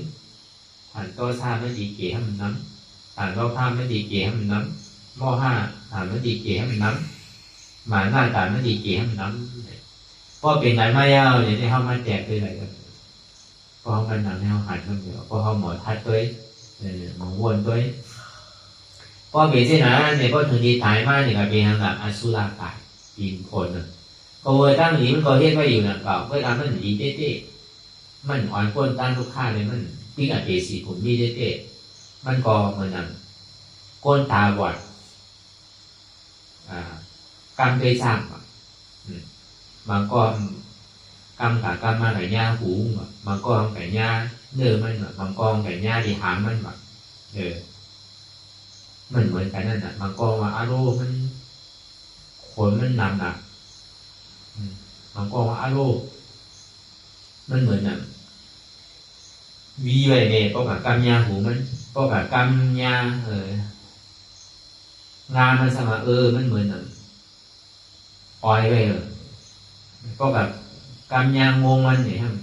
ฐานก็ซามันดีเกี่ยให้มันน้ำฐานเราพามันดีเกี่ยให้มันน้ำโมหะฐานมันดีเกี่ยให้มันน้ำหมาหน้าฐานมันดีเกี่ยให้มันน้ำเพราะเป็นไหนไม่ยาวเนี่ยที่เขามาแจกไปเลยกันเพราะเขาเป็นหนังให้เขาหันมันเดียวเพราะเขาหมอทัดด้วยหมอวนด้วยเพราะเป็นเช่นนั้นเนี่ยเพราะถึงดีตายมากเนี่ยก็เป็นทางแบบอสุรกายยินคนน่ะก็เวอร์ตั้งหนีมันก็เฮ็ดไว้อยู่น่ะเปล่าเวลามันหนีเต้ๆมันอ่อนพ้นตั้งลูกค้าเลยมันปิ้งอเตสีผมมีเต้ๆมันก็เหมือนนั้นก้นตาบอดกำเคยสร้างบางก็กำกับกำมาไก่ย่าหูบางก็ไก่ย่าเนื้อมันบางก็ไก่ย่าที่หางมันแบบมันเหมือนกันนั่นแหละบางก็ว่าอารมณ์มันขนมันหนักบางก็ว่าอารมณ์มันเหมือนน่ะวีไว้เนี่ยก็แบบกำยาหูมันก็แบบกำยางานมันสมามันเหมือนน่ะปล่อยไปก็แบบกำยางงมันเนี่ยครับ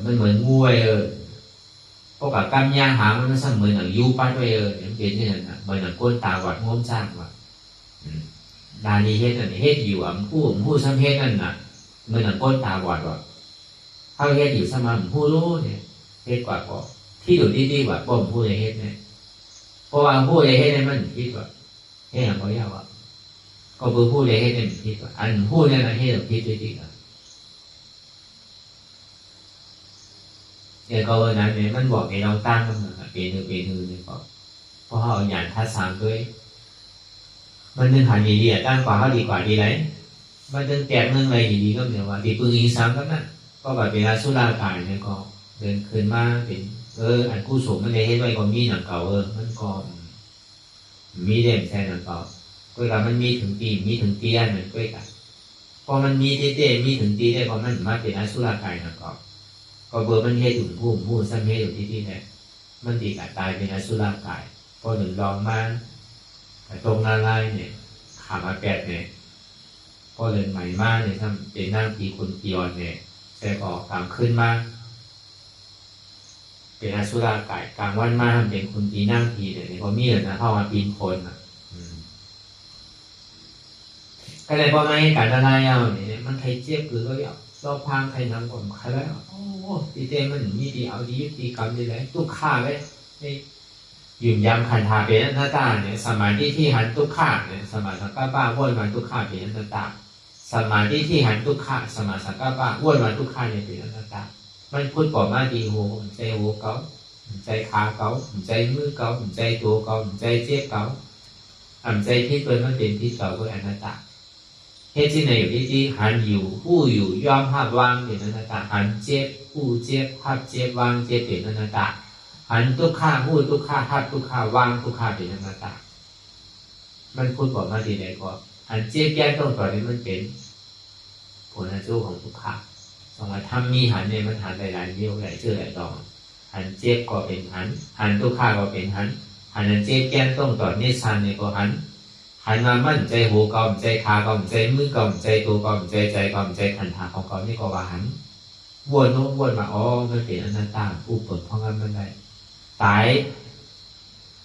มันเหมือนงูไปก็แบบกำยางหางมันเสมือนหนังยูปั้นไปอย่างเป็นนี่นะเหมือนหนังก้นตาวัดงมสร้างว่ะดานีเฮ็ดนั่นเฮ็ดอยู่ผู้ซ้ำเฮ็ดนั่นน่ะเหมือนหนังก้นตาวัดว่ะเขาเฮ็ดอยู่สมาผู้รู้เนี่ยเฮ็ดกว่าก็ที่ดูดีๆกว่าป้อมผู้ใหญ่เฮ็ดเนี่ยเพราะว่าผู้ใหญ่เฮ็ดเนี่ยมันคิดว่าเฮ็ดอย่างเขาอยากว่าก็คือผู้ใดให้เป็นผิดอันผู้นั้นให้เราผิดจริงเนี่ยก็วันนั้นเนี่ยมันบอกให้เราตั้งมันเป็นเนี่ยก็เพราะเขาอย่างทัดสามด้วยมันนึงหันดีๆตั้งกว่าเขาดีกว่าดีไหนมันนึงแตกนึงอะไรดีๆก็เหมือนว่าดีปืนยิงซ้ำก็นั่นก็แบบเวลาสุรากายเนี่ยก็เดินคืนมาเป็นอันกู้สมมันได้ให้ไว้ก็มีหนังเก่ามันก็มีเด่นแทนหนังเก่าเวลามันมีถึงปีอันเหมือนกันพอมันมีเต้มีถึงปีได้พอมันมาเป็นอสุรกายนะก็เบอร์มันเฮ็ดถึงผู้ซ้ำเฮ็ดอยู่ที่เนี่ยมันตีกัดตายเป็นอสุรกายพอหนึ่งลองมาตรงนาลายเนี่ยขามาแปดเนี่ยพอเดินใหม่มากเนี่ยทำเป็นนั่งตีคนกีออนเนี่ยแต่ก็กลางขึ้นมาเป็นอสุรกายกลางวันมาทำเป็นคนตีนั่งตีเนี่ยพอมีนะเข้ามาปีนคนก็เลยพอมาให้การละลายเอาเนี่ยมันใครเจ็บหรือก็อยากรอบพังใครนำผมใครแล้วโอ้ตีเต้มันมีดีเอาดีตีกรรมดีเลยตุกข้าไว้ยืมยำขันธาเป็นอันตาเนี่ยสมาธิที่หันตุกข้าเนี่ยสมาสังกัปปะวนมาตุกข้าเป็นอันตาสมาธิที่หันตุกข้าสมาสังกัปปะวนมาตุกข้าเนี่ยเป็นอันตามันพูดก่อมาดีโหใจโหเกาใจขาเกาใจมือเกาใจตัวเกาใจเจ็บเกาใจที่ตัวมันเป็นที่เกาก็อันตาเฮ็ดที่ไหนอยู่ที่หันอยู่ผู้อยู่ย่อมหับวางเป็นอนัตตาหันเจ็บผู้เจ็บหับเจ็บวางเจ็บเป็นอนัตตาหันทุกข้าผู้ทุกข้าหับทุกข้าวางทุกข้าเป็นอนัตตามันพูดบอกมาทีไหนก็หันเจ็บแก้ต้องต่อนี้มันเป็นผลสู้ของทุกข้าสองทำมีหันเนี่ยมันหันหลายๆเดียวหลายชื่อหลายดอกหันเจ็บก็เป็นหันทุกข้าก็เป็นหัน หันเจ๊แก้นต้องต่อเนชานเนี่ยก็หันมามั่นใจหูกอมใจขากอมใจมือกอมใจตัวกอมใจใจกอมใจขันหาของกอมนี่ก็ว่าหันวนโน้นวนมาอ๋อมันเป็นอนัตตาผู้เปิดห้องนั้นมันได้ตาย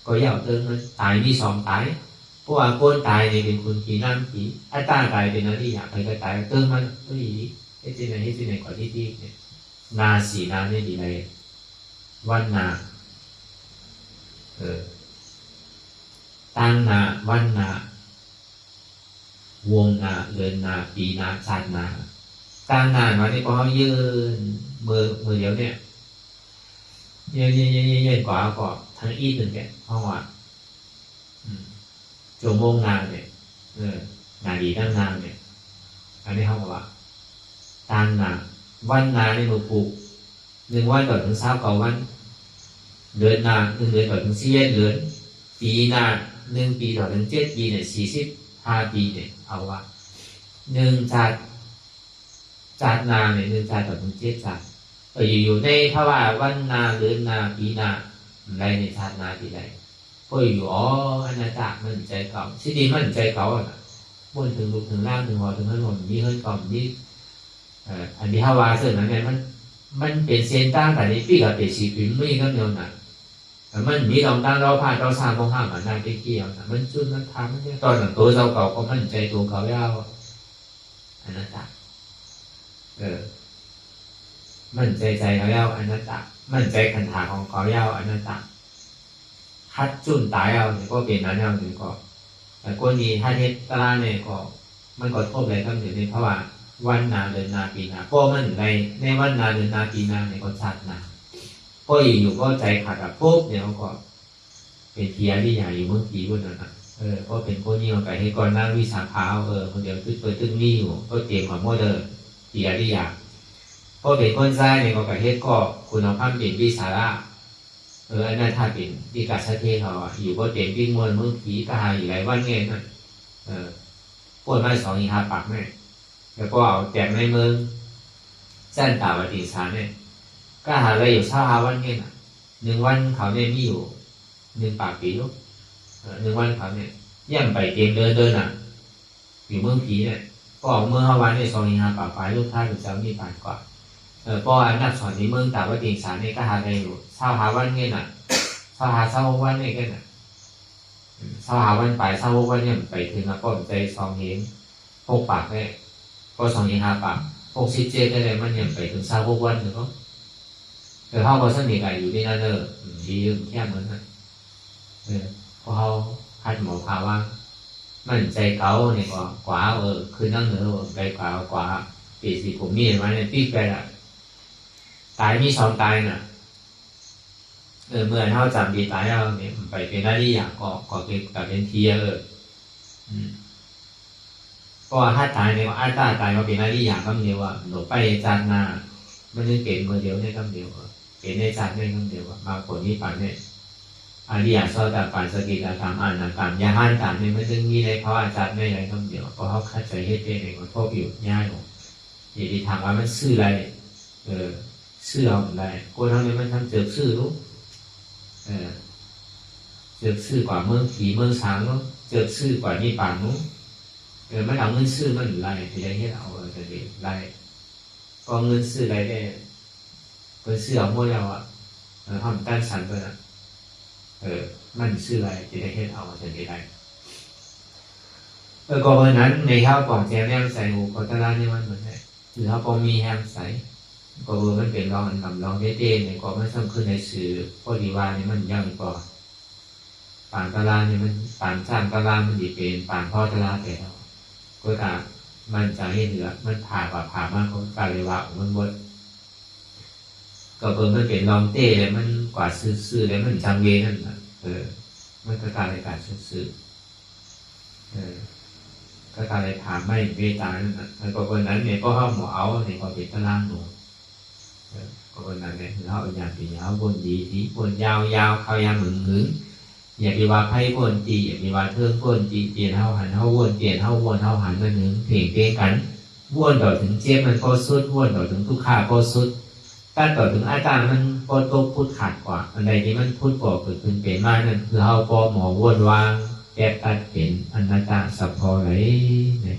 ก็ยาวเติมมันตายมีสองตายเพราะว่าคนตายเนี่ยเป็นคนผีน้ำผีอัตตาตายเป็นอะไรที่อยากใครก็ตายเติมมันก็ดีไอ้ที่ไหนก่อนที่เนี่ยนาสีนาเนี่ยดีเลยวันนาตั้งนาวันนาวงนาเดือนนาปีนาชาตินาตั้งนานมาเนี่ยพอเขายืนมือเดียวเนี่ยยืนกว่าก็ทั้งอีหนึ่งแกเพราะว่าชั่วโมงนานเนี่ยนาดีตั้งนานเนี่ยอันนี้เขาบอกว่าตั้งนาวันนาเนี่ยมือปลูก1 วันต่อถึง29 วันเดือนนา1 เดือนต่อถึง41 เดือนปีนา1 ปีต่อถึง7 ปีเนี่ย45 ปีเนี่ยเอาว่า1 ชาตินาเนี่ย1 ชาติต่อถึง7 ชาติอยู่ในภาวะวันนาเดือนนาปีนาอะไรในชาตินาที่ใดก็อยู่อ๋ออนัตตามันใจเก่าที่ดีมันใจเก่าอ่ะบนถึงลุกถึงล่างถึงหัวถึงถนนมีเฮิร์นก่อมนี่อันนี้ภาวะเสื่อมนั้นเนี่ยมันเป็นเส้นตั้งแต่ในปีกับเป็นสีผิวไม่ก็เดียวนะมันมีลองตั้งเราผ่านเราสร้างมองห้ามมันได้ไปเกี่ยวนะมันจุดมันทำมันเนี่ยตอนหลังตัวเราเก่าก็มันใจตัวเก่าเย้าอนัตตามันใจเขาเย้าอนัตตามันใจขันธาของเขาเย้าอนัตตาฮัดจุนตายเอาเนี่ยก็เป็นนั้นเอาหนึ่งก็แต่คนนี้ถ้าเทศตาเนี่ยก็มันก็โทษอะไรทั้งหมดในเพราะว่าวันนาเดือนนาปีนาเพราะมันในวันนาเดือนนาปีนาเนี่ยก็ชาตินาก็อยู่ก็ใจขาดกับพวกเนี่ยก็เป็นเทียที่ใหญ่อยู่เมื่อกี้วันนั้นก็เป็นคนนี้เอาไปให้ก่อนหน้าวิสาขาคนเดียวขึ้นเปิดตึ้งนี่อยู่ก็เตรียมมาโมเดอร์เทียที่อยากก็เป็นคนใจเนี่ยก็ไปเฮ็ดก็คุณภาพเป็นวิสาระอันนั้นถ้าเป็นที่กัศเทเขาอยู่ก็เต็มวิ่งมวลเมื่อกี้ก็หาอยู่หลายวันเงี้ยนั่นปวดมา2-5 ปากแม่แล้วก็เอาแจกในเมืองเส้นตาวติสารเนี่ยก็หาอะไรอยู่25 วันเงี้ยน่ะ1 วันเขาเนี่ยมีอยู่1 ปากปีลูก1 วันเขาเนี่ยย่ำไปเตรียมเดินอ่ะอยู่เมืองผีเนี่ยก็เมื่อ5 วันเนี่ย2-5 ปากฝ่ายลูกท่าหรือเจ้านี่ผ่านกว่าพออันนับสอนในเมืองตาวติสารเนี่ยก็หาอะไรอยู่25 วันเงี้ยน่ะ26 วันเนี่ยกันน่ะ25 วันไป26 วันเนี่ยไปถึงแล้วก็ใจ2 เห็น6 ปากเนี่ยก็2-5 ปาก67ก็เลยมันยังไปถึง26 วันถึงก็เขาก็สนิทกันอยู่ที่นั่นดีแค่เหมือนนั้นพอเขาคัดหมอพาว่ามันใจเก่าเนี่ยก็กว่าคือนั่งเหนือใจกว่าปีสิผมมีมาเนี่ยตีไปละตายมี2 ตายน่ะเมื่อเขาจำดีตายแล้วเนี่ยไปเป็นหน้าที่อย่างก็เป็นกับเป็นเทียก็ถ้าตายเนี่ยอัตตาตายมาเป็นหน้าที่อย่างคำเดียวว่าหนูไปจานนามันนึกเก่งเมื่อเดียวในคำเดียวเป็นในจานในคำเดียวมาผลนี้ป่านเนี่ยอริยสัจตป่านสกิตาธรรมอนันตามยาหันตามเนี่ยมันจึงมีในภาวะจานในอะไรคำเดียวเพราะเขาคัดใจให้เป็นเองมันพบอยู่ง่ายหรอกอย่างที่ถามว่ามันซื่ออะไรซื่อเอาอะไรกูทำเนี่ยมันทำเจอซื่อรู้เจอซื่อกว่าเมืองผีเมืองช้างรู้เจอซื่อกว่านี่ป่านนู้มันเอาเงินซื้อมันไรที่ได้เฮ็ดเอาจะดีไรก็เงินซื้อไรได้เงินซื้อเอาหมดแล้วทำการสั่นไปนะมันซื้อไรที่ได้เฮ็ดเอาจะดีไรก็เพราะนั้นในข้าวกล่องแจมแฮมใส่หูก็ตลาดนี่มันเหมือนไงหรือเขาพอมีแฮมใส่ก็มันเป็นรองอันทำรองเต้ๆเนี่ยก็ไม่สำคัญในสื่อพอดีว่านี่มันยังก่อป่านตลาดนี่มันป่านสร้างตลาดมันดีเป็นป่านพ่อตลาดแต่ก็ตามันจะให้เหนือมันผ่ามากก็กลายเป็นว่ามันบดก็มันเป็นลองเต้เลยมันกว่าซื่อๆเลยมันจังเวนั่นนะมันก็กลายเป็นการซื่อก็กลายเป็นถามไม่เวตานั่นนะแล้วก็คนนั้นเนี่ยก็ห้ามหมอเอาเนี่ยก็เป็นตารางหนูก็คนนั้นเนี่ยเขาเอาอย่างที่เขาบนดีที่บนยาวเขายาวหึงอย่าไปว่าไพ่พ่นตีอย่าไปว่าเทิงพ่นตีเปลี่ยนเท้าหันเท้าวนเปลี่ยนเท้าวนเท้าหันมันหนึ่งเพ่งเพ่งกันวนต่อถึงเจ็บมันก็สุดวนต่อถึงทุกขาก็สุด การต่อถึงอาจารย์มันก็ต้องพูดขาดกว่าอันใดที่มันพูดก่อเกิดขึ้นเป็นมากนั่นคือเฮาก็หมอวนวางแก้ตัดเป็นอนัตตาสัพพอไหลเนี่ย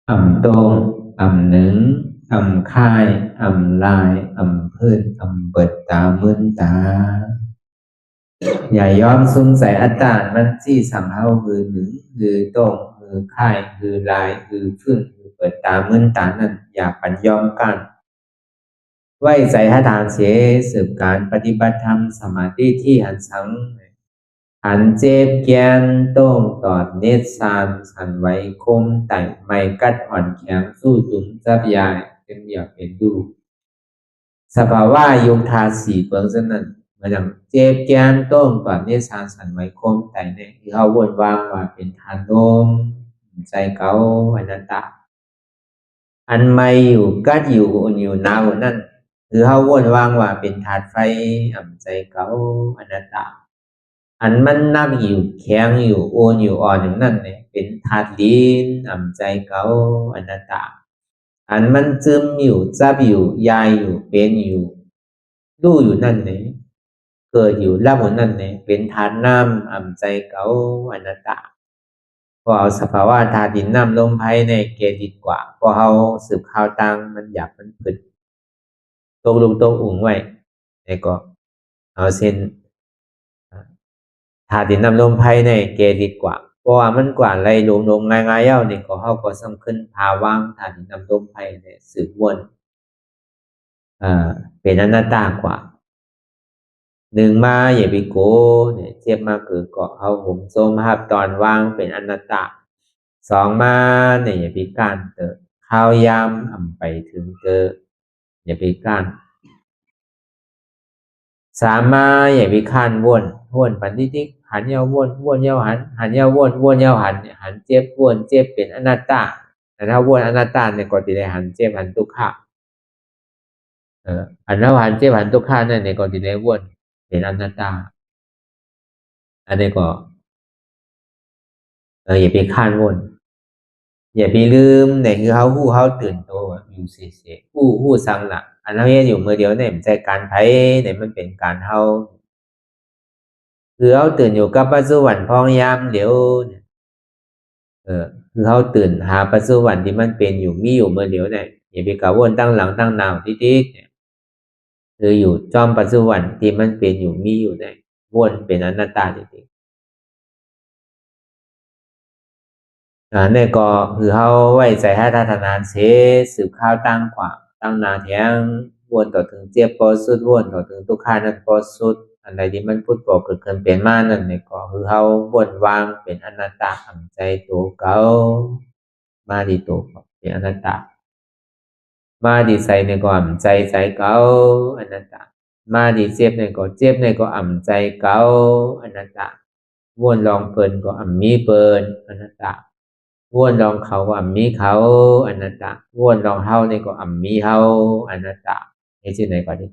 โตงหนึ่งค่ายลายพื้นเปิดตามึนตาอย่ายอมสงสัยอัตตามันที่สังเฮาคือหนึ่งคือโตงคือค่ายคือลายคือพื้นคือเปิดตามึนตานั่นอย่าปัญยอมกันไว้ใจให้ทานเสียสืบการปฏิบัติธรรมสมาธิที่หันสังหันเจ็บแกนโต้งตอดเนตรสานสันไว้คมไต่ไม่กัดอ่อนแข็งสู้ตุนจับยายเป็นอยากเป็นดูสภาวะยุคทาสีเปิงสนั่นมันยังเจ็บแกนโต้งตอดเนตรสานสันไว้คมไต่เนี่ยที่เขาวนวางว่าเป็นทานลมใจเก่าอนัตตาอันไม่อยู่กัดอยู่อุ่นอยู่หนาวนั่นคือเขาวนวางว่าเป็นธาตุไฟใจเก่าอนัตตาอันมันนักอยู่แข็งอยู่โอนอยู่อ่อนอย่างนั้นเนี่ยเป็นธาตุดินใจเก่าอนัตตาอันมันซึมอยู่จับอยู่ยายอยู่เป็นอยู่รู้อยู่นั่นเนี่ยเกิดอยู่รับอยู่นั่นเนี่ยเป็นธาตุน้ำใจเก่าอนัตตาพอเอาสภาวะธาตุดินน้ำลมไพ่ในเกดีกว่าพอเอาสืบข่าวตังมันอยากมันผึดตกลงตกอุ่งไว้แล้วก็เอาเส้นธาตุดินน้ำลมไพ่ในเกดีกว่าเพราะว่ามันกว่าไรลงง่ายๆเย้านี่ก็เขาก็สำคัญภาวะธาตุดินน้ำลมไพ่เนี่ยสืบวนเป็นอนัตตากว่าหนึ่งมาอย่าไปโกเนี่ยเทียบมาคือก็เอาผมโซมภาพตอนว่างเป็นอนัตตาสองมาเนี่ยอย่าไปการเตอข้าวยำไปถึงเตออย่าไปการสามมาอย่าไปข้านวนปันทิกหันเยาวนเยาหันเยาวนเยาหันเจ็บวนเจ็บเป็นอนัตตาแต่ถ้าวนอนัตตาเนี่ยก็จะได้หันเจ็บหันทุกขะหันเท่าหันเจ็บหันทุกขะนั่นเนี่ยก็จะได้วนเป็นอนัตตาอันนี้ก็อย่าไปข้านวนอย่าไปลืมเนี่ยคือเขาตื่นตัวอยู่เสียผู้สังหลักอันนั้นอยู่มือเดียวเนี่ยมันใจการไพ่เนี่ยมันเป็นการเฮาคือเขาตื่นอยู่กับปัจจุบันพองยามเดี๋ยวเนี่ยคือเขาตื่นหาปัจจุบันที่มันเป็นอยู่มีอยู่เมื่อเดียวเนี่ยอย่าไปกะวนตั้งหลังตั้งนาวติ๊กเนี่ยคืออยู่จอมปัจจุบันที่มันเป็นอยู่มีอยู่เนี่ยวนเป็นอนัตตาจริงๆเนี่ยก็คือเขาไว้ใจให้ทัศนานเสสืบข้าวตั้งกว่าตั้งนาแทงวนต่อถึงเจ็บปอสุดวนต่อถึงทุกขานั้นปอสุดอะไรที่มันพูดบอกเกิดขึ้นเป็นมานั่นเนี่ยก็คือเขาวนวางเป็นอนัตตาทำใจตัวเก่ามาดีตัวเป็นอนัตตามาดีใส่ในก็อ่ำใจเก่าอนัตตามาดีเจ็บในก็เจ็บในก็อ่ำใจเก่าอนัตตาวนลองเปินก็อ่ำมีเปินอนัตตาวนลองเขาก็อ่ำมีเขาอนัตตาวนลองเฮาในก็อ่ำมีเฮาอนัตตานี่ชื่อไหนก็ได้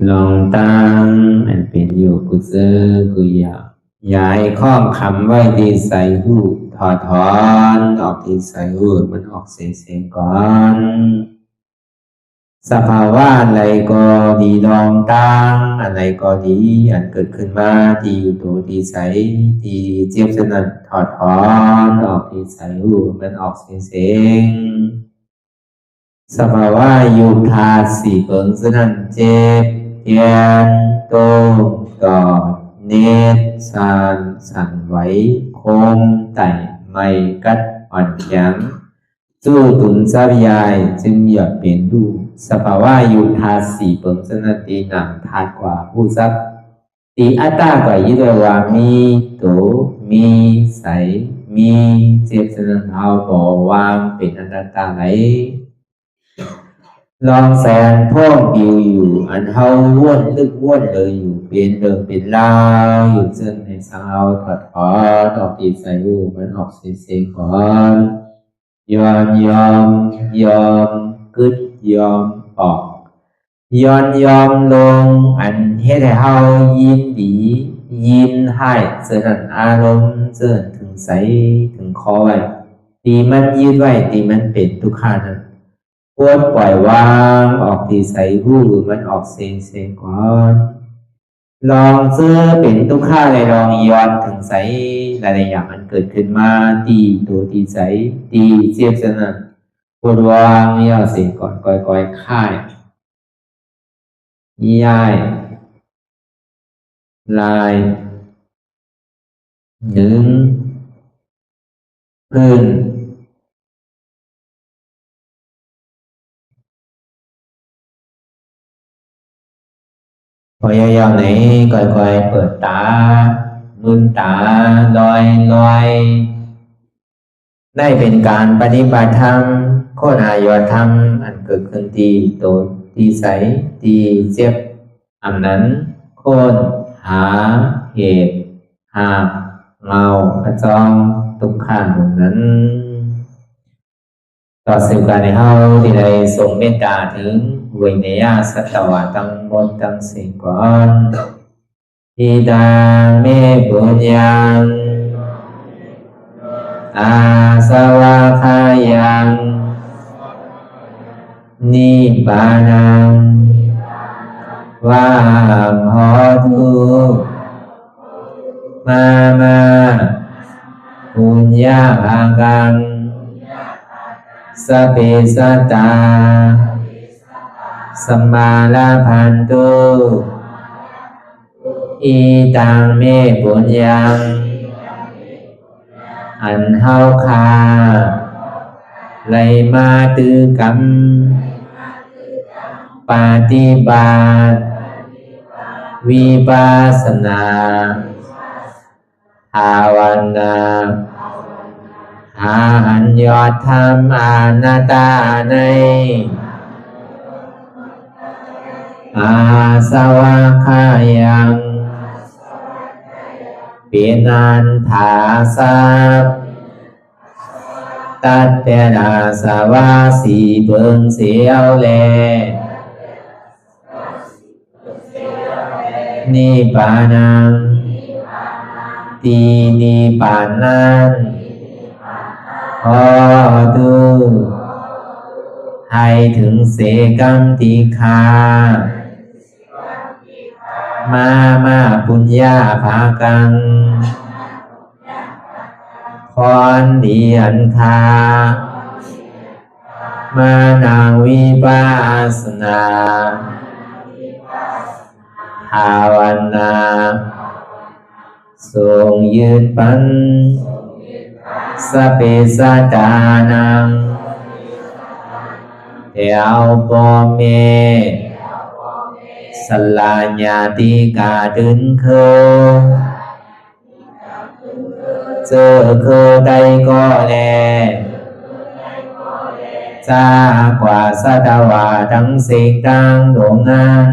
ลองตั้งอันเป็นอยู่กุศลกุยาย้ายข้องคำไว้ที่ใส่หูถอดถอนออกที่ใส่หูมันออกเสียงก่อนสภาวะอะไรก็ดีลองตั้งอะไรก็ดีอันเกิดขึ้นมาที่อยู่ตัวที่ใส่ที่เจ็บสนั่นถอดถอนออกที่ใส่หูมันออกเสียงสภาวะอยู่ธาตุสี่เปิงสนั่นเจ็บเทียนโตกอดเนตรสั่นไหวโคมไต่ไม่กัดอ่อนแข็งสู้ตุนซับยายจึงหยดเปลี่ยนดูสภาวะอยู่ธาตุสี่เปิงสนั่นตีหนังธาตุกว่าผู้ซับตีอัตตากว่ายึดว่ามีโตมีใสมีเจ็บสนั่นเอาบ่วางเป็นอนัตตาไหลลองแสนพ่องปิวอยู่อันเฮาว่นลึกว่นเลยอยู่เป็นเดิมเป็นลาวอยู่เส้นในสาวถอดถอนออกตีใส่รูมันออกเสียงก่อนยอมกึดยอมออกยอมลงอันเฮ็ดให้เฮายินดียินให้เสื่อมอารมณ์เสื่อมถึงใสถึงคอไว้ตีมันยืดไว้ตีมันเป็นทุกขานั้นปวดปล่อยวางออกที่ใส่หูมันออกเสียงก่อนลองเสื้อเป็นทุกข้าเลยลองย้อนถึงใส่หลายอย่างมันเกิดขึ้นมาตีตัวที่ใส่ตีเจียบสนั่นปวดวางย่อเสียงก่อนก่อยค่ายย้ายลายดึงพื้นพอยาวๆไหนก่อยเปิดตาลืมตาลอยได้เป็นการปฏิบัติธรรมโคตรอายอดธรรมอันเกิดขึ้นที่โตที่ใสที่เจ็บอันนั้นโค่นหาเหตุหาเงากระจองทุกข้างนั้นต่อสืบการในเฮาที่ได้ส่งเมตตาถึงวิเนยสัตวะตั้งบนตั้งสิ่งก่อนอิดาเมบุญยังอาสวะคายังนิบานังวาหอตุมาปุญญาภากังสเปสัตตาสัมมาลาภันตุอีตังเมปุญญังอันเฮาคาไลมาตือกรรมปฏิบัติวิปัสสนาภาวนาหาอันยอดธรรมอนัตตาในอาสวะคายังเป็นอันถาสัพตัดแต่นาสวะสีเบิงเสียวแลนิพพานังตีนิพพานันขอดูให้ถึงเสกัมติคามาปุญญาภากังพรดีอันคามานางวิปัสสนาภาวนาทรงยืดปันสเปสัตตานังเทวปเมสลาญาติกาดึนเคเจอคือใดก็แลจากว่าสัตวาทั้งสิ่งต่างดวงนั้น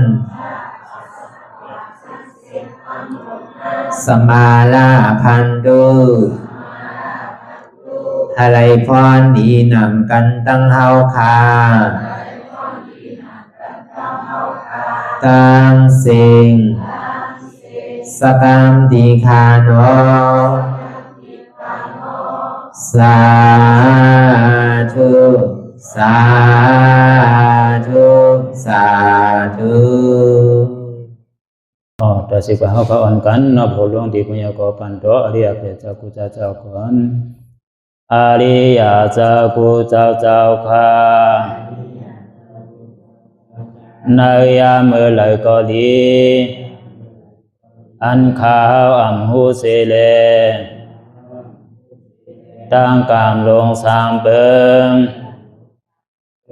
สมาลาพันตุอะไรพรดีนำกันตั้งเฮาคา tăng sinh sakam ti kha no sa thu sa thu sa thu ต่อสิกว่าเฮาพระอ่อนกันเนาะพระหลวงที่ปุญญาก็ปันโตอริยเพศเจ้ากูเจ้าก่อนอริยเจ้ากูเจ้าค่ะในยามเมื่อไหร่ก็ดีอันข้าวอ่ำหูเสเลตั้งกามลงสามเปิง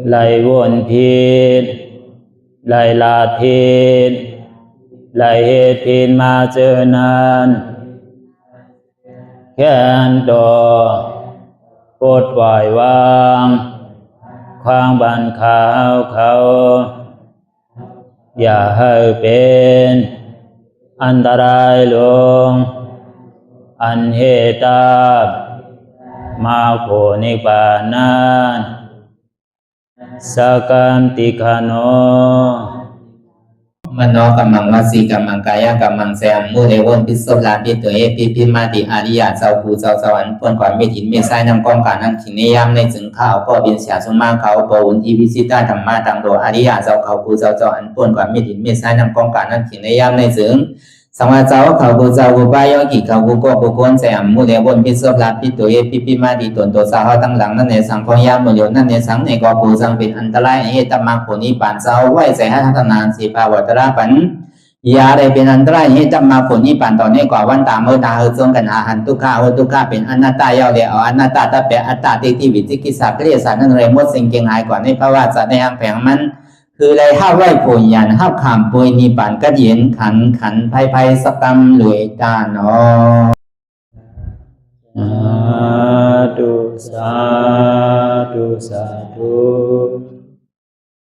ไหลวนพิษไหลลาพิษไหลเหตุพิษมาเจอนั้นแค่นโตปลดปล่อยวางความบันขาวเขาอย่าให้เป็นอันตรายลงอันเหตุมาโผนิปานันสกันติคโนมโนกัมมังวสีกัมมังกายกัมมังแสงมูเรวนพิศพลาภิตัวเอปิพิมาติอาริยะเจ้าภูเจ้าสวรรค์พ้นก่อนเมถินเมษายนำกองการนั่งขินในยามในจึงข้าวก็เบียนเสียสุมาเขาปวุนทีพิสิตาธรรมะตังโดอาริยะเจ้าเขาภูเจ้าสวรรค์พ้นก่อนเมถินเมษายนำกองการนั่งขินในยามในจึงสังวาเจ้าเขาภูเจ้าภูปายกิเขาภูโกภูโกนแสงมูเรวนพิศพลาภิตัวเอปิพิมาติตนตัวสาวตั้งหลังนั่นในสังพยามโมโยนั่นในสังในกอภูสังเป็นอันตรายเหตุมรรคผลนิพพานเจ้าไหวใส่ให้ทัศนานสีภาวตระปันยาได้เป็นอันตรายให้จำมาผลนี้ปั่นต่อเนื่องกว่าวันตามเมื่อตาเฮจงกันหาหันทุกข้าทุกข้าเป็นอนัตตาเยาเดียวอนัตตาตาเป็นอัตตาที่วิจิกิสาเกลียสารนั่นเลยมดสิ่งเก่งหายกว่าในภาวะสัตว์ในหางแผงมันคือไรห้าไหวผลยันห้าขามปุยนิปั่นก็เย็นขันภัยสกรรมรวยตาเนาะสาธุ